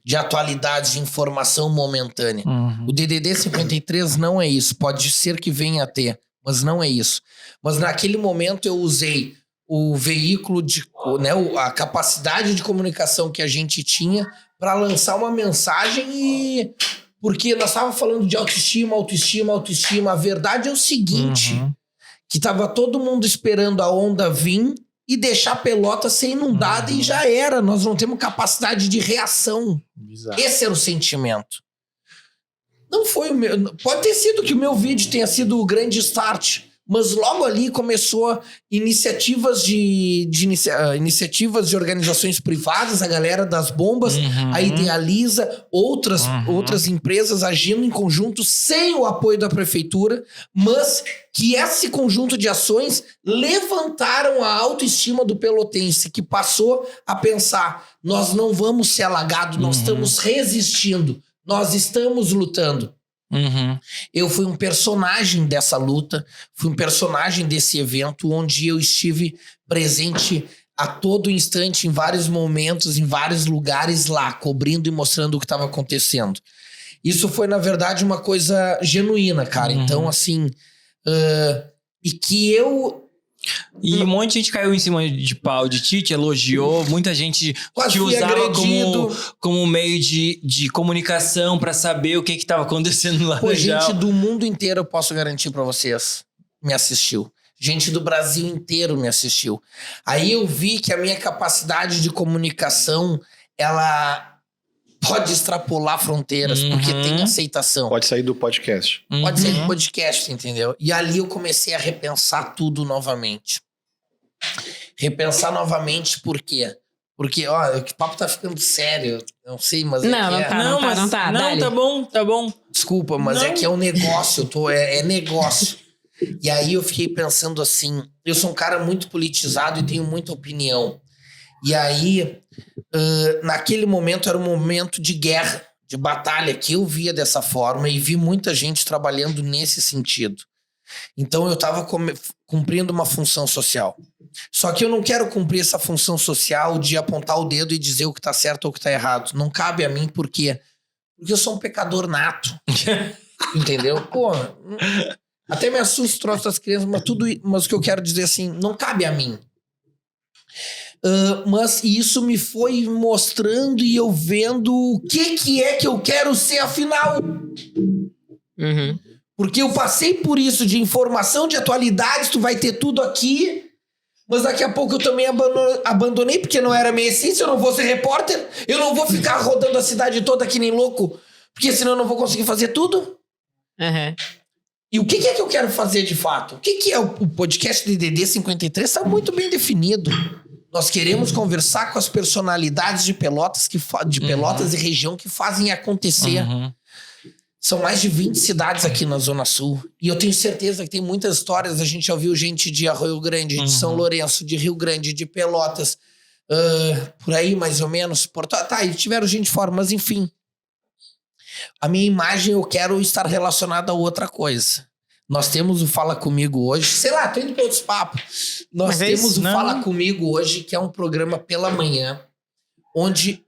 [SPEAKER 2] de atualidades, de informação momentânea.
[SPEAKER 1] Uhum.
[SPEAKER 2] O DDD 53 não é isso. Pode ser que venha a ter, mas não é isso. Mas naquele momento eu usei o veículo, a capacidade de comunicação que a gente tinha para lançar uma mensagem porque nós estávamos falando de autoestima. A verdade é o seguinte...
[SPEAKER 1] Uhum.
[SPEAKER 2] Que tava todo mundo esperando a onda vir e deixar a pelota ser inundada e já era. Nós não temos capacidade de reação.
[SPEAKER 3] Bizarro.
[SPEAKER 2] Esse era o sentimento. Não foi o meu... Pode ter sido que o meu vídeo tenha sido o grande start, mas logo ali começou iniciativas de organizações privadas, a galera das bombas, a Idealiza, outras empresas agindo em conjunto sem o apoio da prefeitura, mas que esse conjunto de ações levantaram a autoestima do pelotense, que passou a pensar, nós não vamos ser alagados, nós estamos resistindo, nós estamos lutando. Eu fui um personagem dessa luta, fui um personagem desse evento, onde eu estive presente a todo instante, em vários momentos, em vários lugares lá, cobrindo e mostrando o que estava acontecendo. Isso foi, na verdade, uma coisa genuína, cara. Então, assim, e que eu...
[SPEAKER 1] E um monte de gente caiu em cima de pau de ti, te elogiou, muita gente
[SPEAKER 2] Quase
[SPEAKER 1] te
[SPEAKER 2] fui
[SPEAKER 1] usava
[SPEAKER 2] agredido.
[SPEAKER 1] como meio de comunicação pra saber o que estava acontecendo lá
[SPEAKER 2] Pô,
[SPEAKER 1] no
[SPEAKER 2] gente
[SPEAKER 1] Jal.
[SPEAKER 2] do mundo inteiro, eu posso garantir pra vocês, me assistiu. Gente do Brasil inteiro me assistiu. Aí eu vi que a minha capacidade de comunicação, ela pode extrapolar fronteiras, porque tem aceitação.
[SPEAKER 3] Pode sair do podcast.
[SPEAKER 2] Pode ser do podcast, entendeu? E ali eu comecei a repensar tudo novamente. Repensar novamente por quê? Porque, ó, o papo tá ficando sério. Não sei, mas
[SPEAKER 4] Não,
[SPEAKER 2] é
[SPEAKER 4] não
[SPEAKER 2] que é...
[SPEAKER 4] tá. Não tá,
[SPEAKER 1] Não,
[SPEAKER 4] dá-lhe.
[SPEAKER 1] tá bom.
[SPEAKER 2] Desculpa, mas é que é um negócio. É negócio. E aí eu fiquei pensando assim, eu sou um cara muito politizado e tenho muita opinião. E aí, naquele momento, era um momento de guerra, de batalha, que eu via dessa forma e vi muita gente trabalhando nesse sentido. Então eu estava cumprindo uma função social. Só que eu não quero cumprir essa função social de apontar o dedo e dizer o que tá certo ou o que tá errado. Não cabe a mim, por quê? Porque eu sou um pecador nato. Entendeu? Pô, até me assusta o troço das crianças, mas o que eu quero dizer assim, não cabe a mim. Mas isso me foi mostrando e eu vendo o que é que eu quero ser afinal. Porque eu passei por isso de informação, de atualidades, tu vai ter tudo aqui, mas daqui a pouco eu também abandonei, porque não era minha essência, eu não vou ser repórter, eu não vou ficar rodando a cidade toda que nem louco, porque senão eu não vou conseguir fazer tudo. E o que é que eu quero fazer de fato? O que é o podcast de DD 53? Está muito bem definido. Nós queremos conversar com as personalidades de Pelotas, Pelotas e região que fazem acontecer. São mais de 20 cidades aqui na Zona Sul. E eu tenho certeza que tem muitas histórias. A gente já ouviu gente de Arroio Grande, de São Lourenço, de Rio Grande, de Pelotas. Por aí, mais ou menos. Tá, e tiveram gente fora, mas enfim. A minha imagem eu quero estar relacionada a outra coisa. Nós temos o Fala Comigo hoje. Sei lá, tô indo para outros papos. Nós temos o Fala Comigo hoje, que é um programa pela manhã.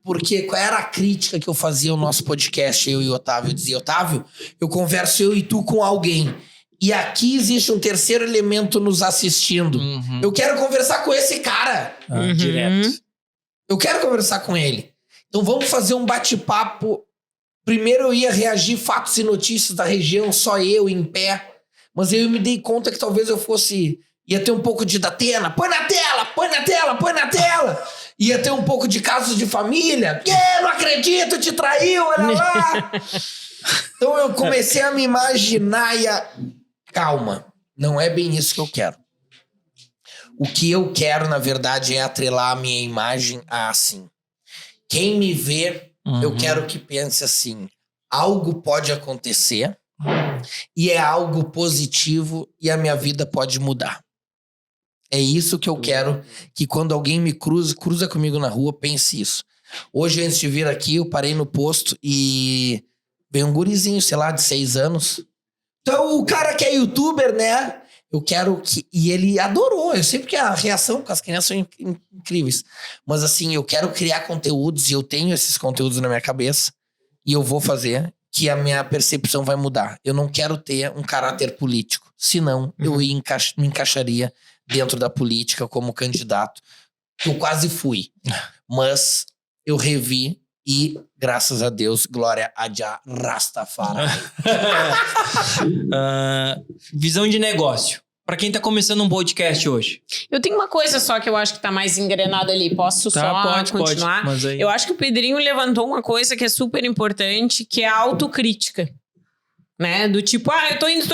[SPEAKER 2] Porque qual era a crítica que eu fazia ao nosso podcast, eu e o Otávio? Eu dizia, Otávio, eu converso eu e tu com alguém. E aqui existe um terceiro elemento nos assistindo. Eu quero conversar com esse cara.
[SPEAKER 1] Direto.
[SPEAKER 2] Eu quero conversar com ele. Então vamos fazer um bate-papo. Primeiro eu ia reagir fatos e notícias da região, só eu em pé. Mas eu me dei conta que talvez eu ia ter um pouco de Datena. Põe na tela, põe na tela, põe na tela. Ia ter um pouco de casos de família. Não acredito, te traiu, olha lá. Então eu comecei a me imaginar calma, não é bem isso que eu quero. O que eu quero, na verdade, é atrelar a minha imagem a assim. Quem me vê, eu quero que pense assim, algo pode acontecer e é algo positivo e a minha vida pode mudar. É isso que eu quero, que quando alguém me cruza comigo na rua, pense isso. Hoje, antes de vir aqui, eu parei no posto e veio um gurizinho, sei lá, de 6 anos. Então, o cara que é youtuber, né? Eu quero que... E ele adorou. Eu sei porque a reação com as crianças são incríveis. Mas assim, eu quero criar conteúdos e eu tenho esses conteúdos na minha cabeça e eu vou fazer que a minha percepção vai mudar. Eu não quero ter um caráter político. Senão, eu me encaixaria dentro da política como candidato. Eu quase fui. Mas eu revi e, graças a Deus, glória a Jah Rastafari.
[SPEAKER 1] Visão de negócio. Pra quem tá começando um podcast hoje.
[SPEAKER 4] Eu tenho uma coisa só que eu acho que tá mais engrenada ali. Posso
[SPEAKER 1] pode
[SPEAKER 4] continuar?
[SPEAKER 1] Mas aí...
[SPEAKER 4] Eu acho que o Pedrinho levantou uma coisa que é super importante, que é a autocrítica. né? Do tipo, eu tô indo,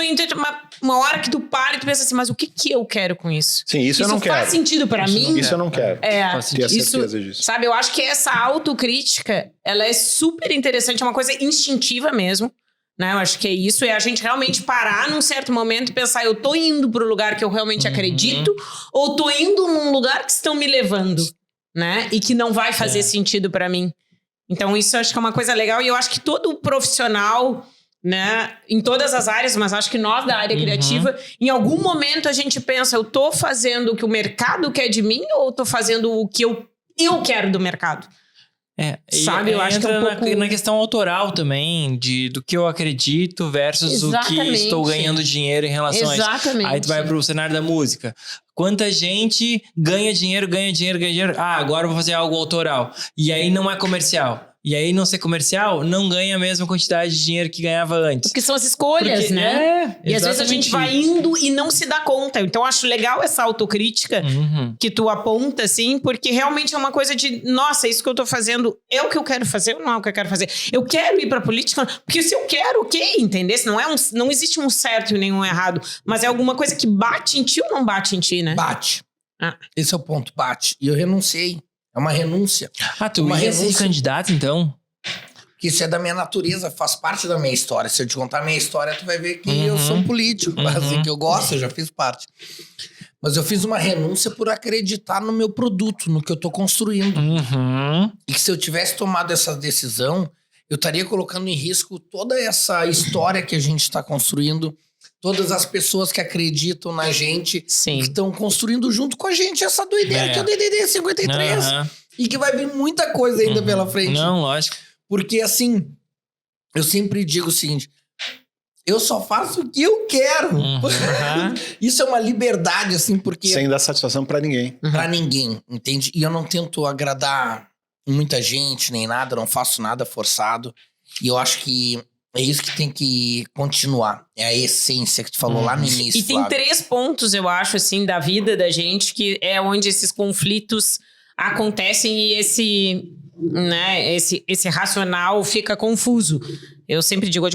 [SPEAKER 4] uma hora que tu para e tu pensa assim, mas o que eu quero com isso?
[SPEAKER 3] Sim, isso eu não quero.
[SPEAKER 4] Faz sentido pra mim?
[SPEAKER 3] Isso eu não quero.
[SPEAKER 4] Ter
[SPEAKER 3] a certeza disso.
[SPEAKER 4] Sabe, eu acho que essa autocrítica, ela é super interessante, é uma coisa instintiva mesmo, né? Eu acho que é isso, é a gente realmente parar num certo momento e pensar, eu tô indo pro lugar que eu realmente acredito, ou tô indo num lugar que estão me levando, né? E que não vai fazer sentido pra mim. Então isso eu acho que é uma coisa legal, e eu acho que todo profissional, né, em todas as áreas, mas acho que nós da área criativa, em algum momento a gente pensa, eu tô fazendo o que o mercado quer de mim, ou eu tô fazendo o que eu quero do mercado? Sabe, eu acho que é um pouco...
[SPEAKER 1] na questão autoral também, do que eu acredito versus o que estou ganhando dinheiro em relação a isso. Aí tu vai pro cenário da música. Quanta gente ganha dinheiro. Agora eu vou fazer algo autoral. E aí não é comercial. E aí não ser comercial, não ganha a mesma quantidade de dinheiro que ganhava antes.
[SPEAKER 4] Porque são as escolhas, né? E às vezes a gente vai indo e não se dá conta. Então eu acho legal essa autocrítica que tu aponta, assim, porque realmente é uma coisa de, nossa, isso que eu tô fazendo é o que eu quero fazer ou não é o que eu quero fazer? Eu quero ir pra política, porque se eu quero, ok, entender? Não existe um certo e nenhum errado, mas é alguma coisa que bate em ti ou não bate em ti, né?
[SPEAKER 2] Bate. Esse é o ponto, bate. E eu renunciei. É uma renúncia.
[SPEAKER 1] Tu ia ser candidato, então?
[SPEAKER 2] Que isso é da minha natureza, faz parte da minha história. Se eu te contar a minha história, tu vai ver que eu sou um político. Assim, que eu gosto, eu já fiz parte. Mas eu fiz uma renúncia por acreditar no meu produto, no que eu tô construindo. E que se eu tivesse tomado essa decisão, eu estaria colocando em risco toda essa história que a gente tá construindo, todas as pessoas que acreditam na gente, que estão construindo junto com a gente essa doideira que é o DDD 53. E que vai vir muita coisa ainda pela frente.
[SPEAKER 1] Não, lógico.
[SPEAKER 2] Porque assim, eu sempre digo o seguinte, eu só faço o que eu quero. Isso é uma liberdade, assim, porque...
[SPEAKER 3] Sem dar satisfação pra ninguém.
[SPEAKER 2] Pra ninguém, entende? E eu não tento agradar muita gente, nem nada, não faço nada forçado. E eu acho que é isso que tem que continuar. É a essência que tu falou lá no início,
[SPEAKER 4] E tem
[SPEAKER 2] Flávio.
[SPEAKER 4] 3 pontos, eu acho, assim, da vida da gente, que é onde esses conflitos acontecem e esse racional fica confuso. Eu sempre digo,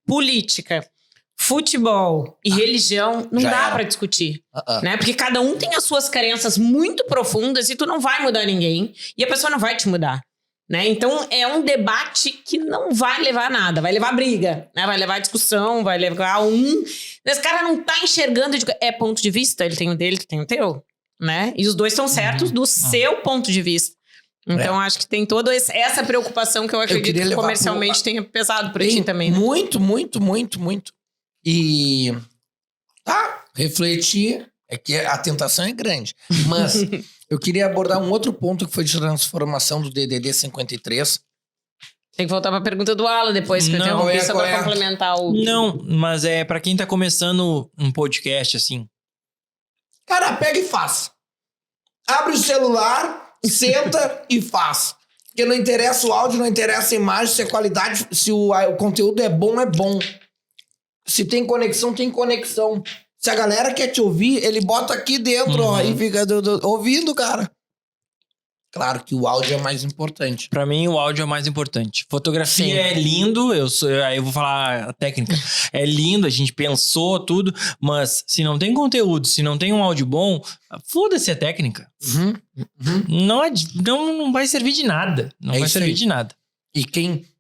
[SPEAKER 4] política, futebol e religião não dá pra discutir, né? Porque cada um tem as suas crenças muito profundas e tu não vai mudar ninguém e a pessoa não vai te mudar, né? Então é um debate que não vai levar a nada, vai levar briga, né? Vai levar discussão, vai levar esse cara não tá enxergando, é ponto de vista, ele tem o dele, tu tem o teu, né? E os dois estão certos do seu ponto de vista. Então acho que tem toda essa preocupação que eu acredito que comercialmente tenha pesado pra ti também, né?
[SPEAKER 2] Muito, muito, muito, muito. E refletir, é que a tentação é grande. Mas eu queria abordar um outro ponto que foi de transformação do DDD 53.
[SPEAKER 4] Tem que voltar pra pergunta do Alan depois, que eu interrompi só pra complementar o...
[SPEAKER 1] Não, mas é pra quem tá começando um podcast, assim.
[SPEAKER 2] Cara, pega e faz. Abre o celular, senta e faz. Porque não interessa o áudio, não interessa a imagem, se a qualidade, se o conteúdo é bom, é bom. Se tem conexão, tem conexão. Se a galera quer te ouvir, ele bota aqui dentro, ó, e fica ouvindo, cara. Claro que o áudio é mais importante.
[SPEAKER 1] Pra mim, o áudio é o mais importante. Fotografia é lindo, aí eu vou falar a técnica. É lindo, a gente pensou tudo, mas se não tem conteúdo, se não tem um áudio bom, foda-se a técnica. Não vai servir de nada. Não vai servir de nada.
[SPEAKER 2] E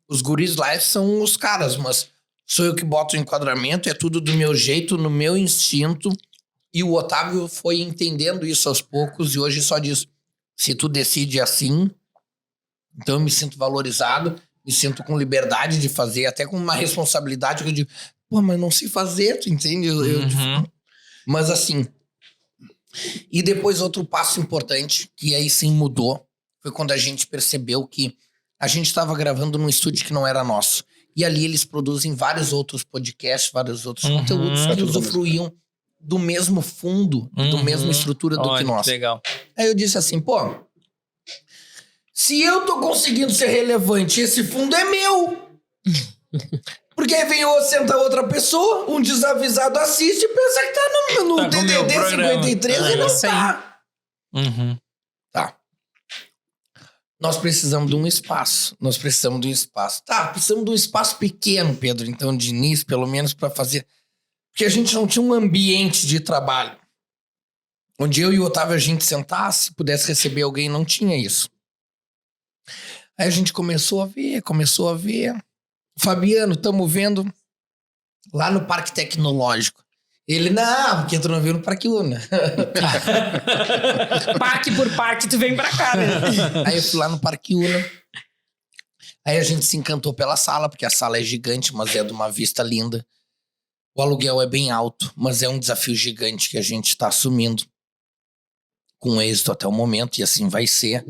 [SPEAKER 2] os guris lá são os caras, mas sou eu que boto o enquadramento, é tudo do meu jeito, no meu instinto. E o Otávio foi entendendo isso aos poucos e hoje só diz... Se tu decide assim, então eu me sinto valorizado, me sinto com liberdade de fazer, até com uma responsabilidade que eu digo, mas não sei fazer, tu entende? Mas assim, e depois outro passo importante, que aí sim mudou, foi quando a gente percebeu que a gente estava gravando num estúdio que não era nosso. E ali eles produzem vários outros podcasts, vários outros conteúdos que usufruíam do mesmo fundo, da mesma estrutura do que nós.
[SPEAKER 1] Legal.
[SPEAKER 2] Aí eu disse assim, se eu tô conseguindo ser relevante, esse fundo é meu. Porque aí vem senta outra pessoa, um desavisado assiste e pensa que tá no DDD 53 e não tá.
[SPEAKER 1] Uhum.
[SPEAKER 2] Tá. nós precisamos de um espaço. Tá, precisamos de um espaço pequeno, Pedro, então, de início, pelo menos para fazer... Porque a gente não tinha um ambiente de trabalho. Onde eu e o Otávio a gente sentasse, pudesse receber alguém, não tinha isso. Aí a gente começou a ver. Fabiano, estamos vendo lá no Parque Tecnológico. Ele, não, porque tu não viu no Parque Una.
[SPEAKER 4] Parque por parque, tu vem pra cá, né?
[SPEAKER 2] Aí eu fui lá no Parque Una. Aí a gente se encantou pela sala, porque a sala é gigante, mas é de uma vista linda. O aluguel é bem alto, mas é um desafio gigante que a gente tá assumindo. Com êxito até o momento, e assim vai ser.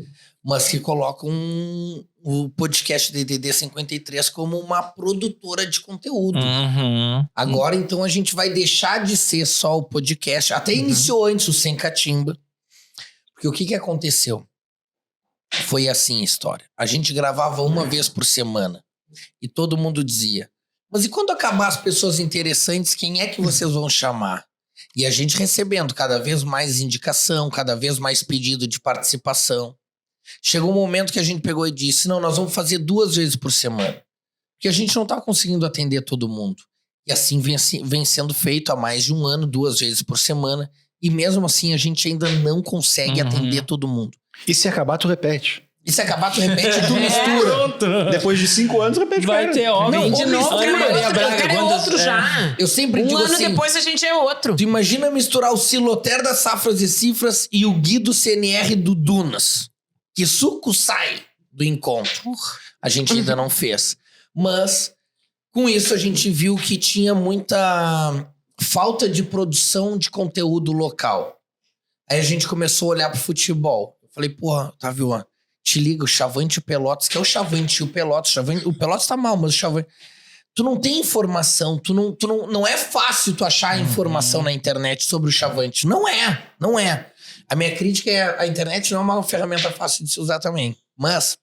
[SPEAKER 2] Mas que coloca o podcast DDD 53 como uma produtora de conteúdo. Agora, então, a gente vai deixar de ser só o podcast. Até iniciou antes o Sem Catimba. Porque o que aconteceu? Foi assim a história. A gente gravava uma vez por semana. E todo mundo dizia, mas e quando acabar as pessoas interessantes, quem é que vocês vão chamar? E a gente recebendo cada vez mais indicação, cada vez mais pedido de participação. Chegou um momento que a gente pegou e disse, não, nós vamos fazer 2 vezes por semana. Porque a gente não tá conseguindo atender todo mundo. E assim vem sendo feito há mais de 1 ano, 2 vezes por semana. E mesmo assim a gente ainda não consegue atender todo mundo.
[SPEAKER 3] E se acabar, tu repete.
[SPEAKER 2] E se acabar, tu repete e tu mistura.
[SPEAKER 3] Depois de 5 anos, repete.
[SPEAKER 1] Vai ter homem
[SPEAKER 2] Não,
[SPEAKER 1] de
[SPEAKER 2] ou
[SPEAKER 1] novo.
[SPEAKER 2] mistura,
[SPEAKER 1] Maria
[SPEAKER 4] O
[SPEAKER 1] Braga,
[SPEAKER 4] cara é
[SPEAKER 1] quantas-
[SPEAKER 4] outro já.
[SPEAKER 2] Eu sempre digo
[SPEAKER 4] ano
[SPEAKER 2] assim...
[SPEAKER 4] depois a gente é outro.
[SPEAKER 2] Tu imagina misturar o Siloter das Safras e Cifras e o Gui do CNR do Dunas. Que suco sai do encontro. A gente ainda não fez. Mas, com isso, a gente viu que tinha muita falta de produção de conteúdo local. Aí a gente começou a olhar pro futebol. Eu falei, porra, Otávio, te liga, o Chavante e o Pelotas, que é o Chavante e o Pelotas. O Pelotas tá mal, mas o Chavante... Tu não tem informação, não é fácil tu achar informação na internet sobre o Chavante. Não é. A minha crítica é a internet não é uma ferramenta fácil de se usar também. Mas,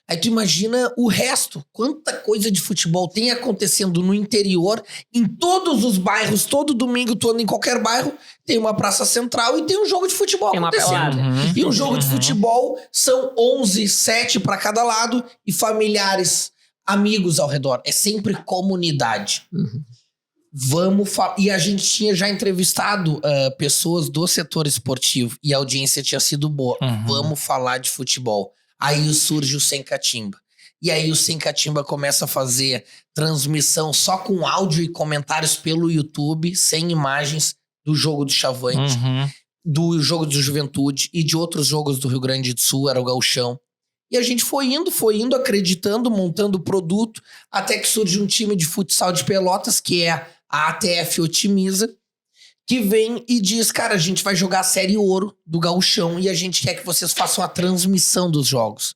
[SPEAKER 2] aí tu imagina o resto. Quanta coisa de futebol tem acontecendo no interior, em todos os bairros, todo domingo tu anda em qualquer bairro, tem uma praça central e tem um jogo de futebol
[SPEAKER 4] Tem uma
[SPEAKER 2] acontecendo.
[SPEAKER 4] pelada.
[SPEAKER 2] E um jogo de futebol são 11, 7 para cada lado e familiares, amigos ao redor. É sempre comunidade. Vamos falar. E a gente tinha já entrevistado pessoas do setor esportivo e a audiência tinha sido boa. Vamos falar de futebol. Aí surge o Sem Catimba. E aí o Sem Catimba começa a fazer transmissão só com áudio e comentários pelo YouTube, sem imagens, do jogo do Chavante, do jogo do Juventude e de outros jogos do Rio Grande do Sul, era o Gauchão. E a gente foi indo, acreditando, montando o produto, até que surge um time de futsal de Pelotas, que é a ATF Otimiza, que vem e diz, cara, a gente vai jogar a Série Ouro do Gauchão e a gente quer que vocês façam a transmissão dos jogos.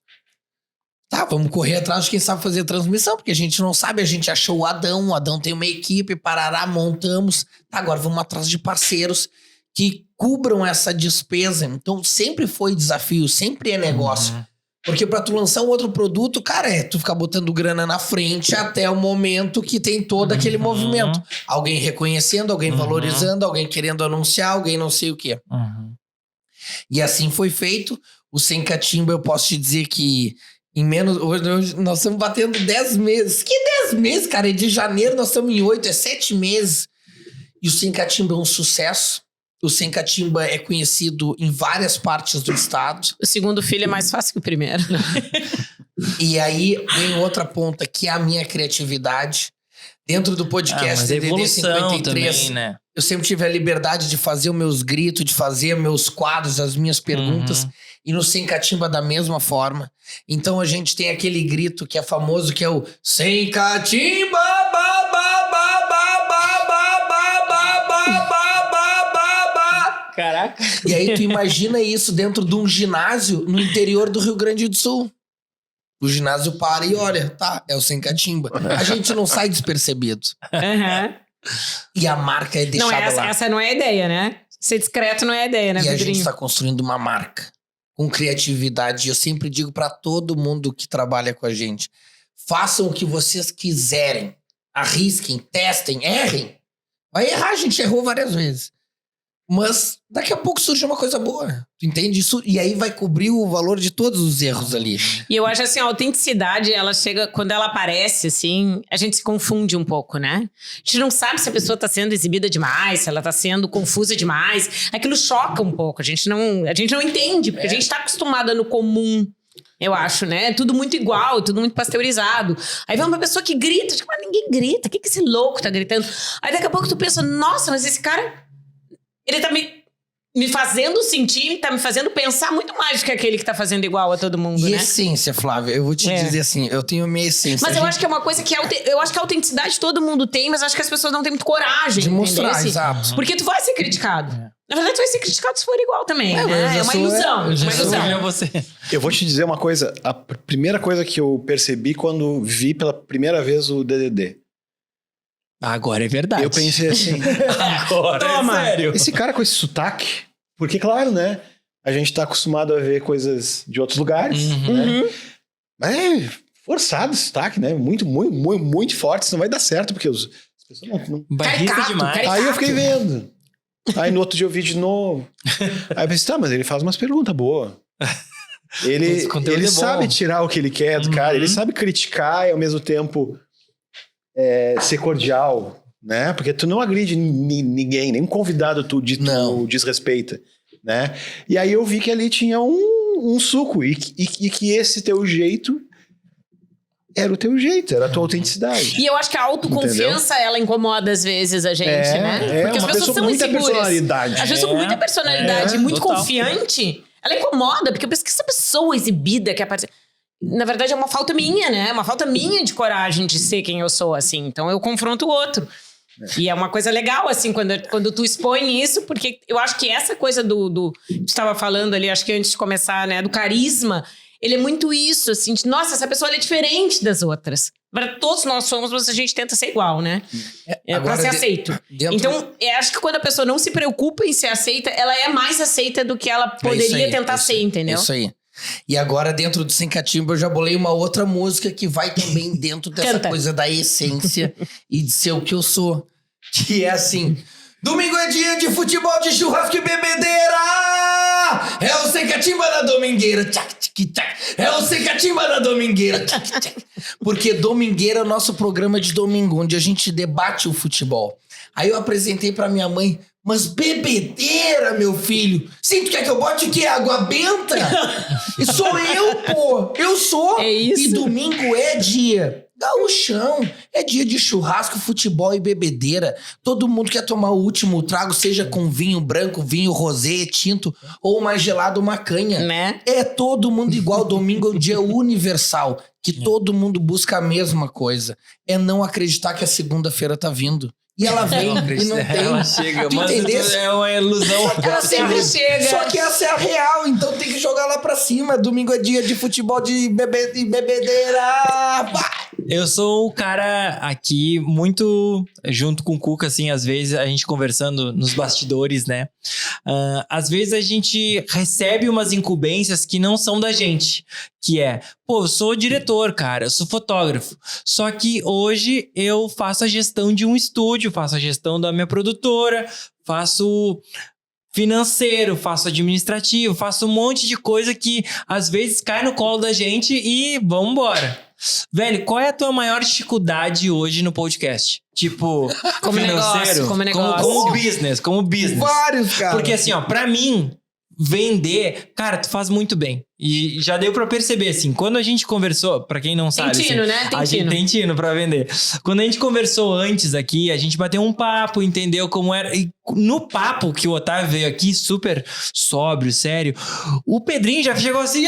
[SPEAKER 2] Tá, vamos correr atrás de quem sabe fazer a transmissão, porque a gente não sabe, a gente achou o Adão tem uma equipe, parará, montamos. Tá, agora vamos atrás de parceiros que cubram essa despesa. Então sempre foi desafio, sempre é negócio. Porque pra tu lançar um outro produto, cara, é tu ficar botando grana na frente até o momento que tem todo aquele movimento. Alguém reconhecendo, alguém valorizando, alguém querendo anunciar, alguém não sei o quê. E assim foi feito. O Sem Catimba, eu posso te dizer que em menos... Hoje nós estamos batendo 10 meses. Que 10 meses, cara? É de janeiro, nós estamos em 8, é 7 meses. E o Sem Catimba é um sucesso. O Sem Catimba é conhecido em várias partes do estado.
[SPEAKER 4] O segundo filho é mais fácil que o primeiro.
[SPEAKER 2] E aí vem outra ponta, que é a minha criatividade. Dentro do podcast
[SPEAKER 1] mas
[SPEAKER 2] DDD
[SPEAKER 1] evolução
[SPEAKER 2] 53,
[SPEAKER 1] também, né?
[SPEAKER 2] eu sempre tive a liberdade de fazer os meus gritos, de fazer meus quadros, as minhas perguntas. E no Sem Catimba da mesma forma. Então a gente tem aquele grito que é famoso, que é o Sem Catimba, ba, ba, ba, ba, ba, ba, ba, ba, ba, ba, ba.
[SPEAKER 4] Caraca.
[SPEAKER 2] E aí tu imagina isso dentro de um ginásio no interior do Rio Grande do Sul. O ginásio para e olha, tá, é o Sem Catimba. A gente não sai despercebido. E a marca é deixada
[SPEAKER 4] Não,
[SPEAKER 2] lá.
[SPEAKER 4] essa não é a ideia, né? Ser discreto não é a ideia, né,
[SPEAKER 2] E a
[SPEAKER 4] Pedrinho?
[SPEAKER 2] gente está construindo uma marca com criatividade. Eu sempre digo para todo mundo que trabalha com a gente, façam o que vocês quiserem. Arrisquem, testem, errem. Vai errar, a gente errou várias vezes. Mas daqui a pouco surge uma coisa boa. Tu entende isso? E aí vai cobrir o valor de todos os erros ali.
[SPEAKER 4] E eu acho assim, a autenticidade, ela chega, quando ela aparece, assim, a gente se confunde um pouco, né? A gente não sabe se a pessoa tá sendo exibida demais, se ela tá sendo confusa demais. Aquilo choca um pouco, a gente não entende, porque a gente tá acostumada no comum. Eu acho, né? Tudo muito igual, tudo muito pasteurizado. Aí vem uma pessoa que grita, tipo, mas ninguém grita, o que esse louco tá gritando? Aí daqui a pouco tu pensa, nossa, mas esse cara, ele tá me fazendo sentir, tá me fazendo pensar muito mais do que aquele que tá fazendo igual a todo mundo,
[SPEAKER 2] E
[SPEAKER 4] né?
[SPEAKER 2] essência, Flávia, eu vou te dizer assim, eu tenho minha essência.
[SPEAKER 4] Mas eu acho que é uma coisa que eu acho que a autenticidade todo mundo tem, mas acho que as pessoas não têm muito coragem
[SPEAKER 2] de mostrar,
[SPEAKER 4] entendeu?
[SPEAKER 2] exato.
[SPEAKER 4] Porque tu vai ser criticado. Na verdade, tu vai ser criticado se for igual também,
[SPEAKER 2] mas
[SPEAKER 4] né?
[SPEAKER 2] eu
[SPEAKER 4] É uma
[SPEAKER 2] sou-
[SPEAKER 4] ilusão.
[SPEAKER 2] eu já
[SPEAKER 4] Uma
[SPEAKER 2] sou-
[SPEAKER 4] ilusão.
[SPEAKER 1] você.
[SPEAKER 3] Eu vou te dizer uma coisa. A primeira coisa que eu percebi quando vi pela primeira vez o DDD.
[SPEAKER 1] Agora é verdade.
[SPEAKER 3] Eu pensei assim,
[SPEAKER 1] Agora
[SPEAKER 4] Toma.
[SPEAKER 1] é sério.
[SPEAKER 3] esse cara com esse sotaque... Porque, claro, né? A gente tá acostumado a ver coisas de outros lugares, né? Mas é forçado esse sotaque, né? Muito, muito, muito, muito forte. Isso não vai dar certo, porque as pessoas não...
[SPEAKER 1] Barrista
[SPEAKER 4] Caricato,
[SPEAKER 1] demais.
[SPEAKER 4] caricato.
[SPEAKER 3] Aí eu fiquei vendo. Aí no outro dia eu vi de novo. Aí eu pensei, tá, mas ele faz umas perguntas boas.
[SPEAKER 1] Esse conteúdo
[SPEAKER 3] Ele
[SPEAKER 1] é bom.
[SPEAKER 3] sabe tirar o que ele quer do cara, ele sabe criticar e ao mesmo tempo ser cordial, né? Porque tu não agride ninguém, nem um convidado tu desrespeita, né? E aí eu vi que ali tinha um suco e que esse teu jeito era o teu jeito, era a tua autenticidade.
[SPEAKER 4] E eu acho que a autoconfiança, ela incomoda às vezes a gente, né? Porque as
[SPEAKER 3] uma
[SPEAKER 4] pessoas
[SPEAKER 3] pessoa
[SPEAKER 4] são
[SPEAKER 3] com muita
[SPEAKER 4] inseguras.
[SPEAKER 3] personalidade.
[SPEAKER 4] As pessoas com muita personalidade e muito
[SPEAKER 1] total.
[SPEAKER 4] confiante, ela incomoda, porque eu penso que essa pessoa exibida que aparece... Na verdade, é uma falta minha, né? Uma falta minha de coragem de ser quem eu sou, assim. Então, eu confronto o outro. E é uma coisa legal, assim, quando tu expõe isso, porque eu acho que essa coisa tu estava falando ali, acho que antes de começar, né? Do carisma, ele é muito isso, assim. Nossa, essa pessoa ela é diferente das outras. Todos nós somos, mas a gente tenta ser igual, né? Pra
[SPEAKER 2] Agora,
[SPEAKER 4] ser aceito. Então, acho que quando a pessoa não se preocupa em ser aceita, ela é mais aceita do que ela poderia tentar ser, entendeu?
[SPEAKER 2] É isso aí. E agora, dentro do Sem Catimba, eu já bolei uma outra música que vai também dentro dessa
[SPEAKER 4] Canta.
[SPEAKER 2] coisa da essência e de ser o que eu sou. Que é assim... Domingo é dia de futebol, de churrasco e bebedeira! É o Sem Catimba na domingueira. Tchac, tchac, tchac. É o Sem Catimba na domingueira. Tchac, tchac. Porque domingueira é o nosso programa de domingo, onde a gente debate o futebol. Aí eu apresentei pra minha mãe... Mas bebedeira, meu filho. Sim, tu quer que eu bote o quê? Água benta? E sou eu, pô. Eu sou.
[SPEAKER 4] É isso.
[SPEAKER 2] E domingo é dia gauchão. É dia de churrasco, futebol e bebedeira. Todo mundo quer tomar o último trago, seja com vinho branco, vinho rosé, tinto, ou mais gelado, uma canha.
[SPEAKER 4] Né?
[SPEAKER 2] É todo mundo igual. Domingo é um dia universal, que todo mundo busca a mesma coisa. É não acreditar que a segunda-feira tá vindo. E ela vem e não tem.
[SPEAKER 1] Ela chega,
[SPEAKER 2] Tu
[SPEAKER 1] mas
[SPEAKER 2] entendesse?
[SPEAKER 1] é uma ilusão.
[SPEAKER 2] Ela sempre
[SPEAKER 4] chega.
[SPEAKER 2] Só que essa é a real, então tem que jogar lá pra cima. Domingo é dia de futebol de bebedeira. Pá!
[SPEAKER 1] Eu sou o cara aqui muito junto com o Cuca, assim, às vezes a gente conversando nos bastidores, né? Às vezes a gente recebe umas incumbências que não são da gente, que é, pô, eu sou diretor, cara, eu sou fotógrafo, só que hoje eu faço a gestão de um estúdio, faço a gestão da minha produtora, faço financeiro, faço administrativo, faço um monte de coisa que às vezes cai no colo da gente e vamos embora. Velho, qual é a tua maior dificuldade hoje no podcast? Tipo,
[SPEAKER 4] Como
[SPEAKER 1] financeiro?
[SPEAKER 4] negócio.
[SPEAKER 1] Como business.
[SPEAKER 2] Vários, cara.
[SPEAKER 1] Porque assim, ó, pra mim, vender, cara, tu faz muito bem. E já deu pra perceber, assim, quando a gente conversou, pra quem não sabe...
[SPEAKER 4] tino,
[SPEAKER 1] assim,
[SPEAKER 4] né? Tem
[SPEAKER 1] a gente
[SPEAKER 4] tino.
[SPEAKER 1] tem tino pra vender. Quando a gente conversou antes aqui, a gente bateu um papo, entendeu como era. E no papo que o Otávio veio aqui, super sóbrio, sério, o Pedrinho já chegou assim...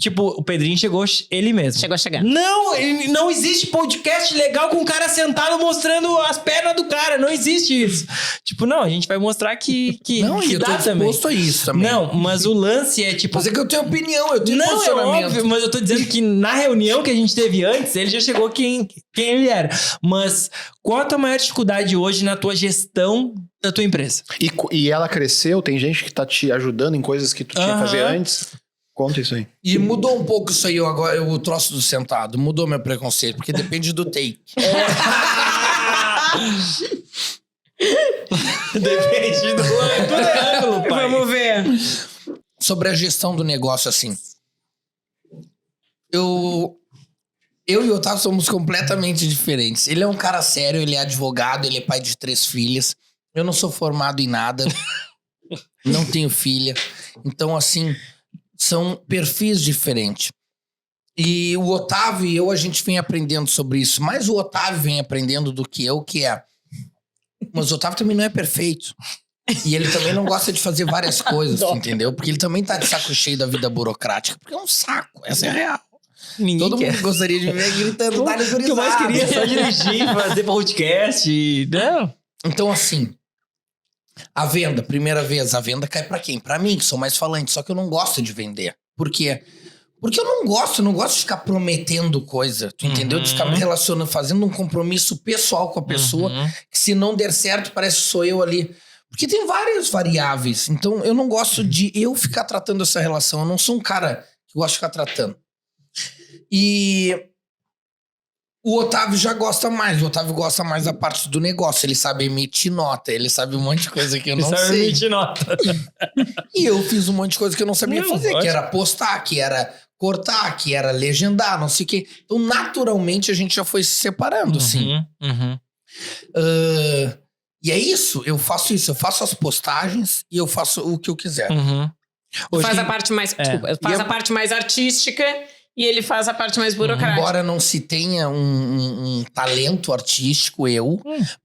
[SPEAKER 1] Tipo, o Pedrinho chegou ele mesmo.
[SPEAKER 4] Chegou chegando.
[SPEAKER 1] Não existe podcast legal com o cara sentado mostrando as pernas do cara. Não existe isso. Tipo, não, a gente vai mostrar que
[SPEAKER 2] Não, e eu
[SPEAKER 1] dá
[SPEAKER 2] tô
[SPEAKER 1] também.
[SPEAKER 2] disposto a isso também.
[SPEAKER 1] Não, mas o lance é tipo...
[SPEAKER 2] Mas é que eu tenho opinião, eu tenho
[SPEAKER 1] Não, é
[SPEAKER 2] posicionamento.
[SPEAKER 1] óbvio, mas eu tô dizendo que na reunião que a gente teve antes, ele já chegou quem ele era. Mas qual a tua maior dificuldade hoje na tua gestão da tua empresa?
[SPEAKER 3] E ela cresceu, tem gente que tá te ajudando em coisas que tu tinha que fazer antes. Conta isso aí.
[SPEAKER 2] E mudou um pouco isso aí agora, o troço do sentado. Mudou meu preconceito, porque depende do take.
[SPEAKER 1] Depende do ângulo. Tudo é ângulo, pai.
[SPEAKER 4] Vamos ver.
[SPEAKER 2] Sobre a gestão do negócio, assim. Eu e o Otávio somos completamente diferentes. Ele é um cara sério, ele é advogado, ele é pai de 3 filhas. Eu não sou formado em nada. Não tenho filha. Então, assim, são perfis diferentes. E o Otávio e eu, a gente vem aprendendo sobre isso. Mais o Otávio vem aprendendo do que eu, que é... Mas o Otávio também não é perfeito. E ele também não gosta de fazer várias coisas, entendeu? Porque ele também tá de saco cheio da vida burocrática. Porque é um saco, essa é a real. Todo mundo gostaria de ver gritando, dá-lhe gurizada.
[SPEAKER 1] O que eu mais queria é só dirigir, fazer podcast. Não.
[SPEAKER 2] Então, assim, a venda, primeira vez, a venda cai pra quem? Pra mim, que sou mais falante. Só que eu não gosto de vender. Por quê? Porque eu não gosto de ficar prometendo coisa, tu entendeu? De ficar me relacionando, fazendo um compromisso pessoal com a pessoa, que se não der certo, parece que sou eu ali. Porque tem várias variáveis. Então, eu não gosto de eu ficar tratando essa relação. Eu não sou um cara que gosta de ficar tratando. E o Otávio já gosta mais. O Otávio gosta mais da parte do negócio. Ele sabe emitir nota. Ele sabe um monte de coisa que eu não sei. Ele sabe emitir nota. E eu fiz um monte de coisa que eu não sabia fazer. Que era postar, que era cortar, que era legendar, não sei o quê. Então, naturalmente, a gente já foi se separando, assim. E é isso. Eu faço isso. Eu faço as postagens e eu faço o que eu quiser.
[SPEAKER 4] Faz a parte mais... Desculpa. Faz a parte mais artística... E ele faz a parte mais burocrática.
[SPEAKER 2] Embora não se tenha um talento artístico,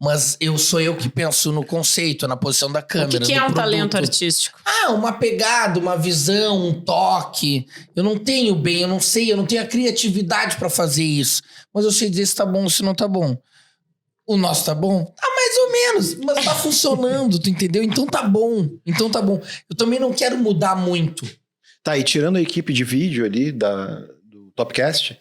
[SPEAKER 2] mas sou eu que penso no conceito, na posição da câmera.
[SPEAKER 4] O que é um talento artístico?
[SPEAKER 2] Uma pegada, uma visão, um toque. Eu não tenho eu não sei, eu não tenho a criatividade pra fazer isso. Mas eu sei dizer se tá bom ou se não tá bom. O nosso tá bom? Tá mais ou menos, mas tá funcionando, tu entendeu? Então tá bom. Eu também não quero mudar muito.
[SPEAKER 3] Tá, e tirando a equipe de vídeo ali do Topcast,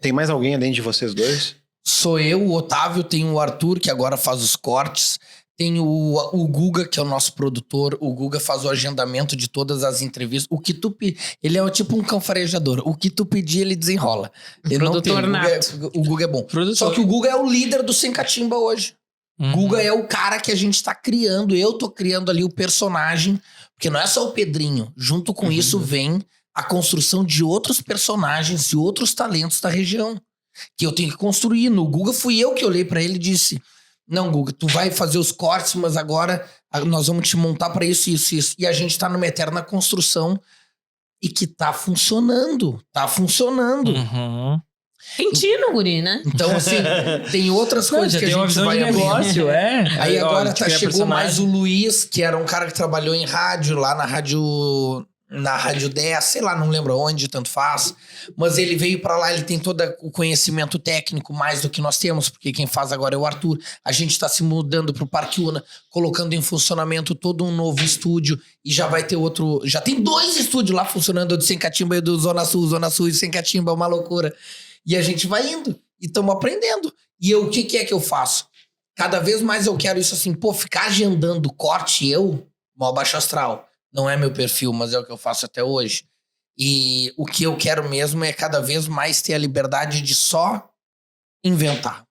[SPEAKER 3] tem mais alguém além de vocês dois?
[SPEAKER 2] Sou eu, o Otávio, tem o Arthur, que agora faz os cortes, tem o Guga, que é o nosso produtor. O Guga faz o agendamento de todas as entrevistas. O que tu ele é tipo um cão farejador. O que tu pedir, ele desenrola. Ele
[SPEAKER 4] produtor
[SPEAKER 2] não tem. O Guga é bom. Só que o Guga é o líder do Sem Catimba hoje. Guga é o cara que a gente tá criando. Eu tô criando ali o personagem. Porque não é só o Pedrinho. Junto com isso vem a construção de outros personagens e outros talentos da região. Que eu tenho que construir. No Guga fui eu que olhei pra ele e disse... Não, Guga, tu vai fazer os cortes, mas agora nós vamos te montar pra isso, isso, isso. E a gente tá numa eterna construção e que tá funcionando.
[SPEAKER 4] Ensina o guri, né?
[SPEAKER 2] Então, assim, tem outras coisas que a gente vai
[SPEAKER 1] negócio,
[SPEAKER 2] Aí agora chegou mais o Luiz, que era um cara que trabalhou em rádio, lá na Rádio 10, sei lá, não lembro onde, tanto faz. Mas ele veio pra lá, ele tem todo o conhecimento técnico, mais do que nós temos, porque quem faz agora é o Arthur. A gente tá se mudando pro Parque Una, colocando em funcionamento todo um novo estúdio, e já vai ter outro... Já tem 2 estúdios lá funcionando, o do Sem Catimba e do Zona Sul e Sem Catimba, é uma loucura. E a gente vai indo, e estamos aprendendo. E o que é que eu faço? Cada vez mais eu quero isso assim, ficar agendando corte mó baixo astral. Não é meu perfil, mas é o que eu faço até hoje. E o que eu quero mesmo é cada vez mais ter a liberdade de só inventar.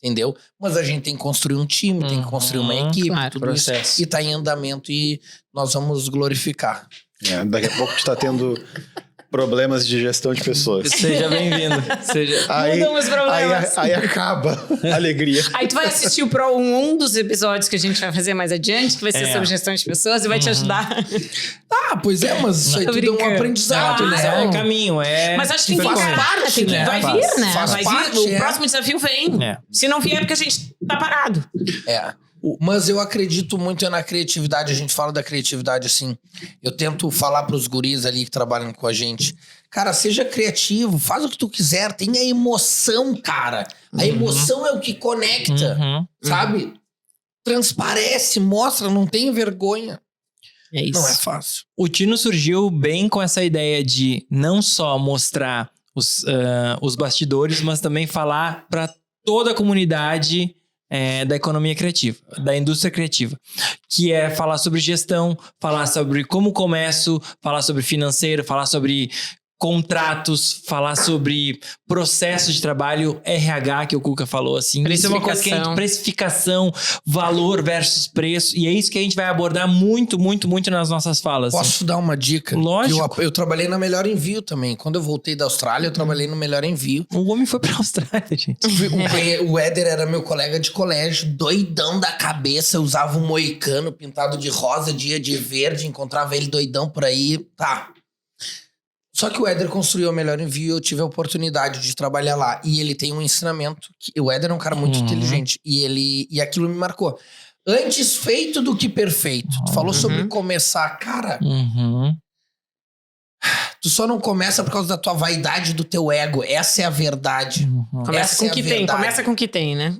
[SPEAKER 2] Entendeu? Mas a gente tem que construir um time, tem que construir uma equipe, tudo processo. Isso. E tá em andamento e nós vamos glorificar.
[SPEAKER 3] Daqui a pouco tu tá tendo... problemas de gestão de pessoas.
[SPEAKER 1] Seja bem-vindo.
[SPEAKER 4] Mudam os problemas.
[SPEAKER 3] Aí acaba a alegria.
[SPEAKER 4] Aí tu vai assistir um dos episódios que a gente vai fazer mais adiante, que vai ser sobre gestão de pessoas e vai te ajudar.
[SPEAKER 2] Pois mas isso aí tudo é um aprendizado, né?
[SPEAKER 1] É um caminho,
[SPEAKER 4] Mas acho que tem que encarar, tem que vai vir, né? Vai vir, o próximo desafio vem. Se não vier, é porque a gente tá parado.
[SPEAKER 2] Mas eu acredito muito na criatividade. A gente fala da criatividade assim. Eu tento falar pros guris ali que trabalham com a gente. Cara, seja criativo, faz o que tu quiser. Tenha emoção, cara. A emoção é o que conecta, sabe? Transparece, mostra, não tenha vergonha.
[SPEAKER 4] É isso.
[SPEAKER 2] Não é fácil.
[SPEAKER 1] O Tino surgiu bem com essa ideia de não só mostrar os bastidores, mas também falar para toda a comunidade da economia criativa, da indústria criativa, que é falar sobre gestão, falar sobre como começo, falar sobre financeiro, falar sobre contratos, falar sobre processos de trabalho, RH, que o Cuca falou, assim. Isso é uma coisa que a gente... Precificação, valor versus preço. E é isso que a gente vai abordar muito, muito, muito nas nossas falas.
[SPEAKER 2] Posso dar uma dica?
[SPEAKER 1] Lógico.
[SPEAKER 2] Eu trabalhei na Melhor Envio também. Quando eu voltei da Austrália, eu trabalhei no Melhor Envio.
[SPEAKER 1] O homem foi pra Austrália, gente.
[SPEAKER 2] O Éder era meu colega de colégio, doidão da cabeça, usava um moicano pintado de rosa, dia de verde, encontrava ele doidão por aí, tá. Só que o Éder construiu o Melhor Envio e eu tive a oportunidade de trabalhar lá. E ele tem um ensinamento, que o Éder é um cara muito inteligente, e aquilo me marcou. Antes feito do que perfeito. Tu falou sobre começar, cara... Tu só não começa por causa da tua vaidade, do teu ego. Essa é a verdade.
[SPEAKER 4] Começa com o que tem. Começa com o que tem, né?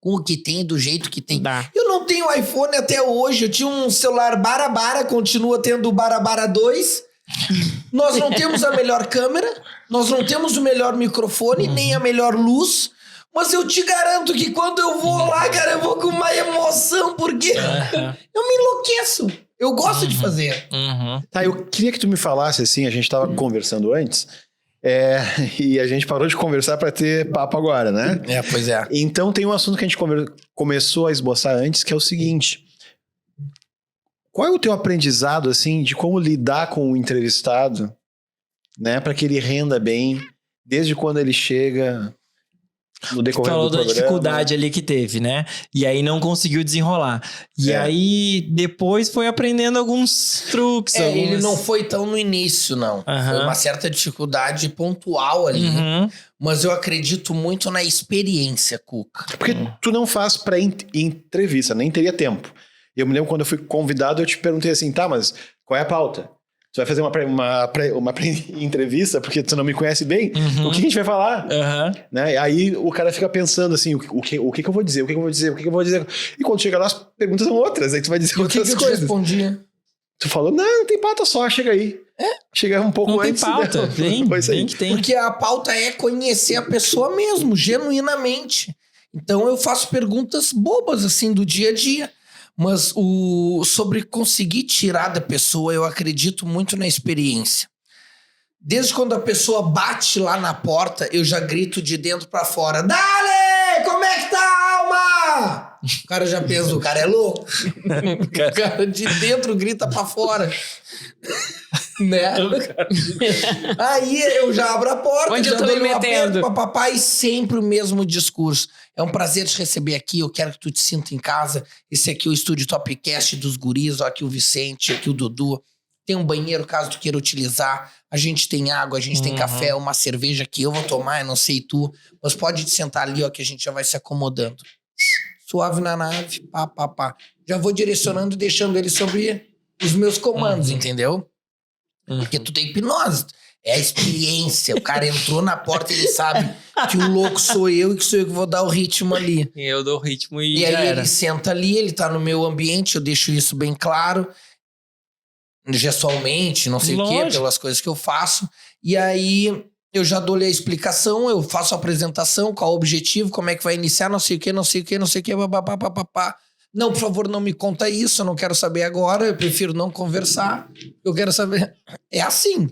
[SPEAKER 2] Com o que tem, do jeito que tem.
[SPEAKER 4] Dá.
[SPEAKER 2] Eu não tenho iPhone até hoje. Eu tinha um celular Barabara, continua tendo o Barabara 2. Nós não temos a melhor câmera, nós não temos o melhor microfone, nem a melhor luz. Mas eu te garanto que quando eu vou lá, cara, eu vou com uma emoção, porque eu me enlouqueço. Eu gosto de fazer.
[SPEAKER 3] Tá, eu queria que tu me falasse, assim, a gente tava conversando antes, e a gente parou de conversar para ter papo agora, né?
[SPEAKER 2] Pois é.
[SPEAKER 3] Então tem um assunto que a gente começou a esboçar antes, que é o seguinte: qual é o teu aprendizado, assim, de como lidar com o entrevistado, né, para que ele renda bem, desde quando ele chega... No decorrer
[SPEAKER 1] falou
[SPEAKER 3] do
[SPEAKER 1] da
[SPEAKER 3] programa.
[SPEAKER 1] dificuldade ali que teve, né? E aí não conseguiu desenrolar. E aí depois foi aprendendo alguns truques.
[SPEAKER 2] Ele não foi tão no início, não. Foi uma certa dificuldade pontual ali. Mas eu acredito muito na experiência, Cuca.
[SPEAKER 3] Porque tu não faz pra entrevista, nem teria tempo. Eu me lembro quando eu fui convidado, eu te perguntei assim, tá, mas qual é a pauta? Tu vai fazer uma entrevista porque tu não me conhece bem? O que a gente vai falar? Né? Aí o cara fica pensando assim, o que eu vou dizer? O que eu vou dizer? O que eu vou dizer? E quando chega lá, as perguntas são outras. Aí tu vai dizer outras coisas. O que eu te respondia? Tu falou, não tem pauta só, chega aí. Chega um pouco antes.
[SPEAKER 1] Não tem pauta, vem que tem.
[SPEAKER 2] Porque a pauta é conhecer a pessoa mesmo, genuinamente. Então eu faço perguntas bobas, assim, do dia a dia. Mas sobre conseguir tirar da pessoa, eu acredito muito na experiência. Desde quando a pessoa bate lá na porta, eu já grito de dentro pra fora. Dale! Como é que tá a alma? O cara já pensa, o cara é louco. O cara de dentro grita pra fora. Né? Aí eu já abro a porta,
[SPEAKER 4] onde
[SPEAKER 2] já
[SPEAKER 4] eu tô
[SPEAKER 2] dou
[SPEAKER 4] me metendo?
[SPEAKER 2] Papai, sempre o mesmo discurso. É um prazer te receber aqui, eu quero que tu te sinta em casa. Esse aqui é o estúdio Topcast dos guris, ó, aqui o Vicente, aqui o Dudu. Tem um banheiro caso tu queira utilizar. A gente tem água, a gente tem café, uma cerveja que eu vou tomar, eu não sei tu. Mas pode te sentar ali, ó, que a gente já vai se acomodando. Suave na nave, pá. Já vou direcionando e deixando ele sobre os meus comandos, entendeu? Porque tu tem hipnose. É a experiência. O cara entrou na porta e ele sabe que o louco sou eu e que sou eu que vou dar o ritmo ali.
[SPEAKER 1] Eu dou o ritmo e
[SPEAKER 2] já
[SPEAKER 1] aí
[SPEAKER 2] era. Ele senta ali, ele tá no meu ambiente, eu deixo isso bem claro. Gestualmente, não sei o quê, pelas coisas que eu faço. E aí eu já dou-lhe a explicação, eu faço a apresentação, qual o objetivo, como é que vai iniciar, não sei o quê, papapá. Não, por favor, não me conta isso, eu não quero saber agora, eu prefiro não conversar, eu quero saber. É assim.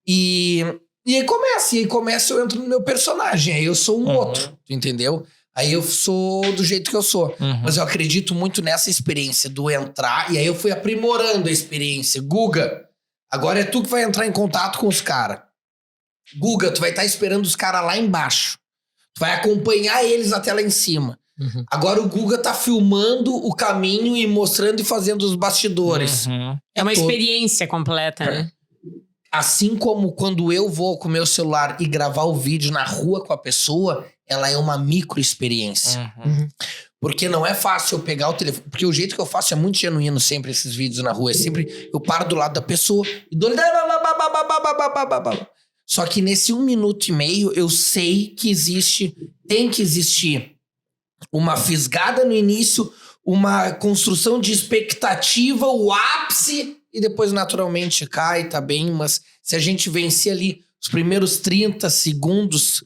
[SPEAKER 2] E aí começa, eu entro no meu personagem, aí eu sou um outro, entendeu? Aí eu sou do jeito que eu sou. Mas eu acredito muito nessa experiência do entrar, e aí eu fui aprimorando a experiência. Guga, agora é tu que vai entrar em contato com os caras. Guga, tu vai estar esperando os caras lá embaixo. Tu vai acompanhar eles até lá em cima. Agora o Guga tá filmando o caminho e mostrando e fazendo os bastidores.
[SPEAKER 4] É uma experiência completa, né?
[SPEAKER 2] Assim como quando eu vou com o meu celular e gravar o vídeo na rua com a pessoa, ela é uma micro-experiência. Porque não é fácil eu pegar o telefone. Porque o jeito que eu faço é muito genuíno sempre esses vídeos na rua. É sempre eu paro do lado da pessoa e dou... Só que nesse 1 minuto e meio eu sei que tem que existir uma fisgada no início, uma construção de expectativa, o ápice... E depois, naturalmente, cai, tá bem. Mas se a gente vencer ali os primeiros 30 segundos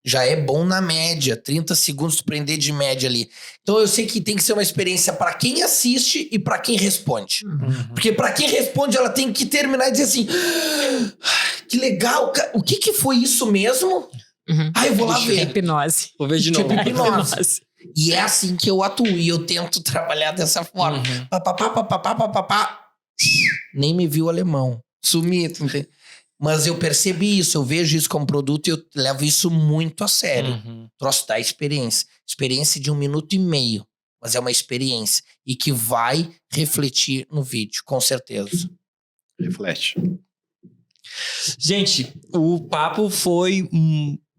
[SPEAKER 2] já é bom na média. 30 segundos tu prender de média ali. Então eu sei que tem que ser uma experiência pra quem assiste e pra quem responde. Porque pra quem responde, ela tem que terminar e dizer assim: que legal, o que foi isso mesmo? Eu vou lá ver.
[SPEAKER 4] Hipnose.
[SPEAKER 1] Vou ver de novo.
[SPEAKER 2] Tipo hipnose. E é assim que eu atuo. E eu tento trabalhar dessa forma. Nem me viu o alemão. Sumi. Mas eu percebi isso. Eu vejo isso como produto e eu levo isso muito a sério. Troço da experiência. Experiência de 1 minuto e meio. Mas é uma experiência. E que vai refletir no vídeo, com certeza.
[SPEAKER 3] Reflete.
[SPEAKER 1] Gente, o papo foi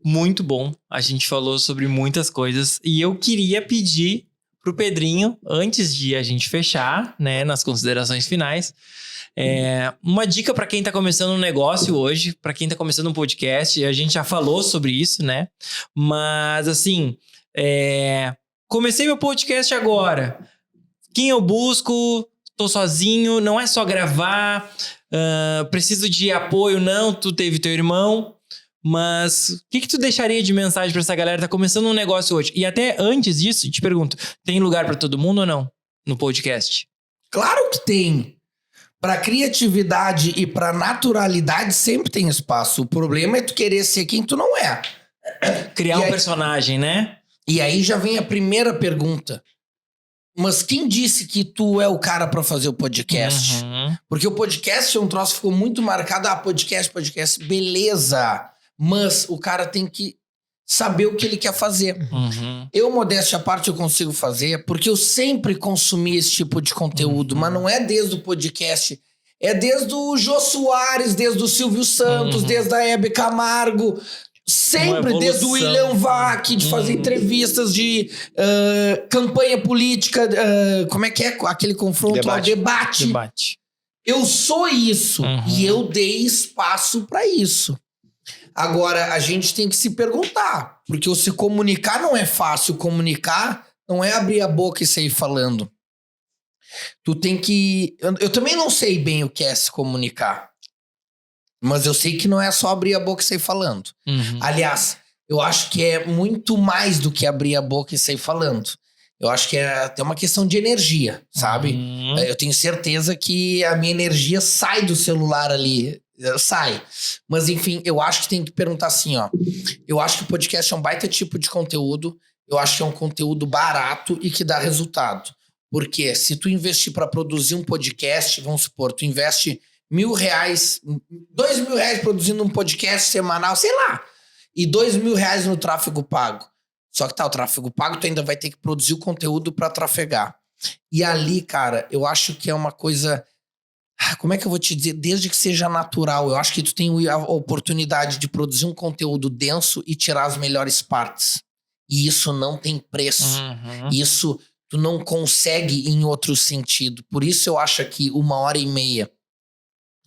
[SPEAKER 1] muito bom. A gente falou sobre muitas coisas. E eu queria pedir pro Pedrinho, antes de a gente fechar, né, nas considerações finais, uma dica para quem tá começando um negócio hoje, para quem tá começando um podcast. A gente já falou sobre isso, né? Mas, assim, comecei meu podcast agora. Quem eu busco? Tô sozinho, não é só gravar. Preciso de apoio, não. Tu teve teu irmão. Mas o que tu deixaria de mensagem pra essa galera que tá começando um negócio hoje? E até antes disso, te pergunto, tem lugar pra todo mundo ou não no podcast?
[SPEAKER 2] Claro que tem. Pra criatividade e pra naturalidade sempre tem espaço. O problema é tu querer ser quem tu não é.
[SPEAKER 1] Criar
[SPEAKER 2] E
[SPEAKER 1] um
[SPEAKER 2] aí-
[SPEAKER 1] personagem, né?
[SPEAKER 2] E aí já vem a primeira pergunta. Mas quem disse que tu é o cara pra fazer o podcast? Porque o podcast é um troço que ficou muito marcado. Podcast, beleza. Mas o cara tem que saber o que ele quer fazer. Eu, modéstia à parte, eu consigo fazer, porque eu sempre consumi esse tipo de conteúdo, mas não é desde o podcast, é desde o Jô Soares, desde o Silvio Santos, desde a Hebe Camargo, sempre
[SPEAKER 1] Uma
[SPEAKER 2] desde o
[SPEAKER 1] evolução.
[SPEAKER 2] William Vac, de fazer entrevistas de campanha política, como é que é aquele confronto lá?
[SPEAKER 3] Debate.
[SPEAKER 1] Debate.
[SPEAKER 2] Eu sou isso e eu dei espaço pra isso. Agora, a gente tem que se perguntar, porque o se comunicar não é fácil. Comunicar não é abrir a boca e sair falando. Tu tem que... Eu também não sei bem o que é se comunicar, mas eu sei que não é só abrir a boca e sair falando. Aliás, eu acho que é muito mais do que abrir a boca e sair falando. Eu acho que é até uma questão de energia, sabe? Eu tenho certeza que a minha energia sai do celular ali. Sai. Mas, enfim, eu acho que tem que perguntar assim, ó. Eu acho que o podcast é um baita tipo de conteúdo. Eu acho que é um conteúdo barato e que dá resultado. Porque se tu investir para produzir um podcast, vamos supor, tu investe R$1.000, R$2.000 produzindo um podcast semanal, sei lá, e R$2.000 no tráfego pago. Só que o tráfego pago tu ainda vai ter que produzir o conteúdo para trafegar. E ali, cara, eu acho que é uma coisa... Como é que eu vou te dizer? Desde que seja natural. Eu acho que tu tem a oportunidade de produzir um conteúdo denso e tirar as melhores partes. E isso não tem preço. Isso tu não consegue em outro sentido. Por isso eu acho que 1h30.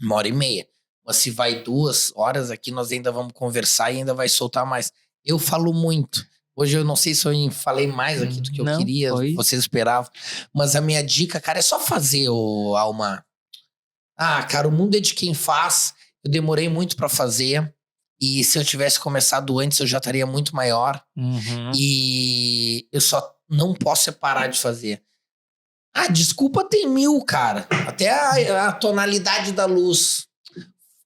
[SPEAKER 2] 1h30. Mas se vai 2 horas aqui, nós ainda vamos conversar e ainda vai soltar mais. Eu falo muito. Hoje eu não sei se eu falei mais aqui do que eu queria, vocês esperavam. Mas a minha dica, cara, é só fazer, Alma. Cara, o mundo é de quem faz. Eu demorei muito pra fazer. E se eu tivesse começado antes, eu já estaria muito maior. E eu só não posso parar de fazer. Desculpa tem 1000, cara. Até a tonalidade da luz.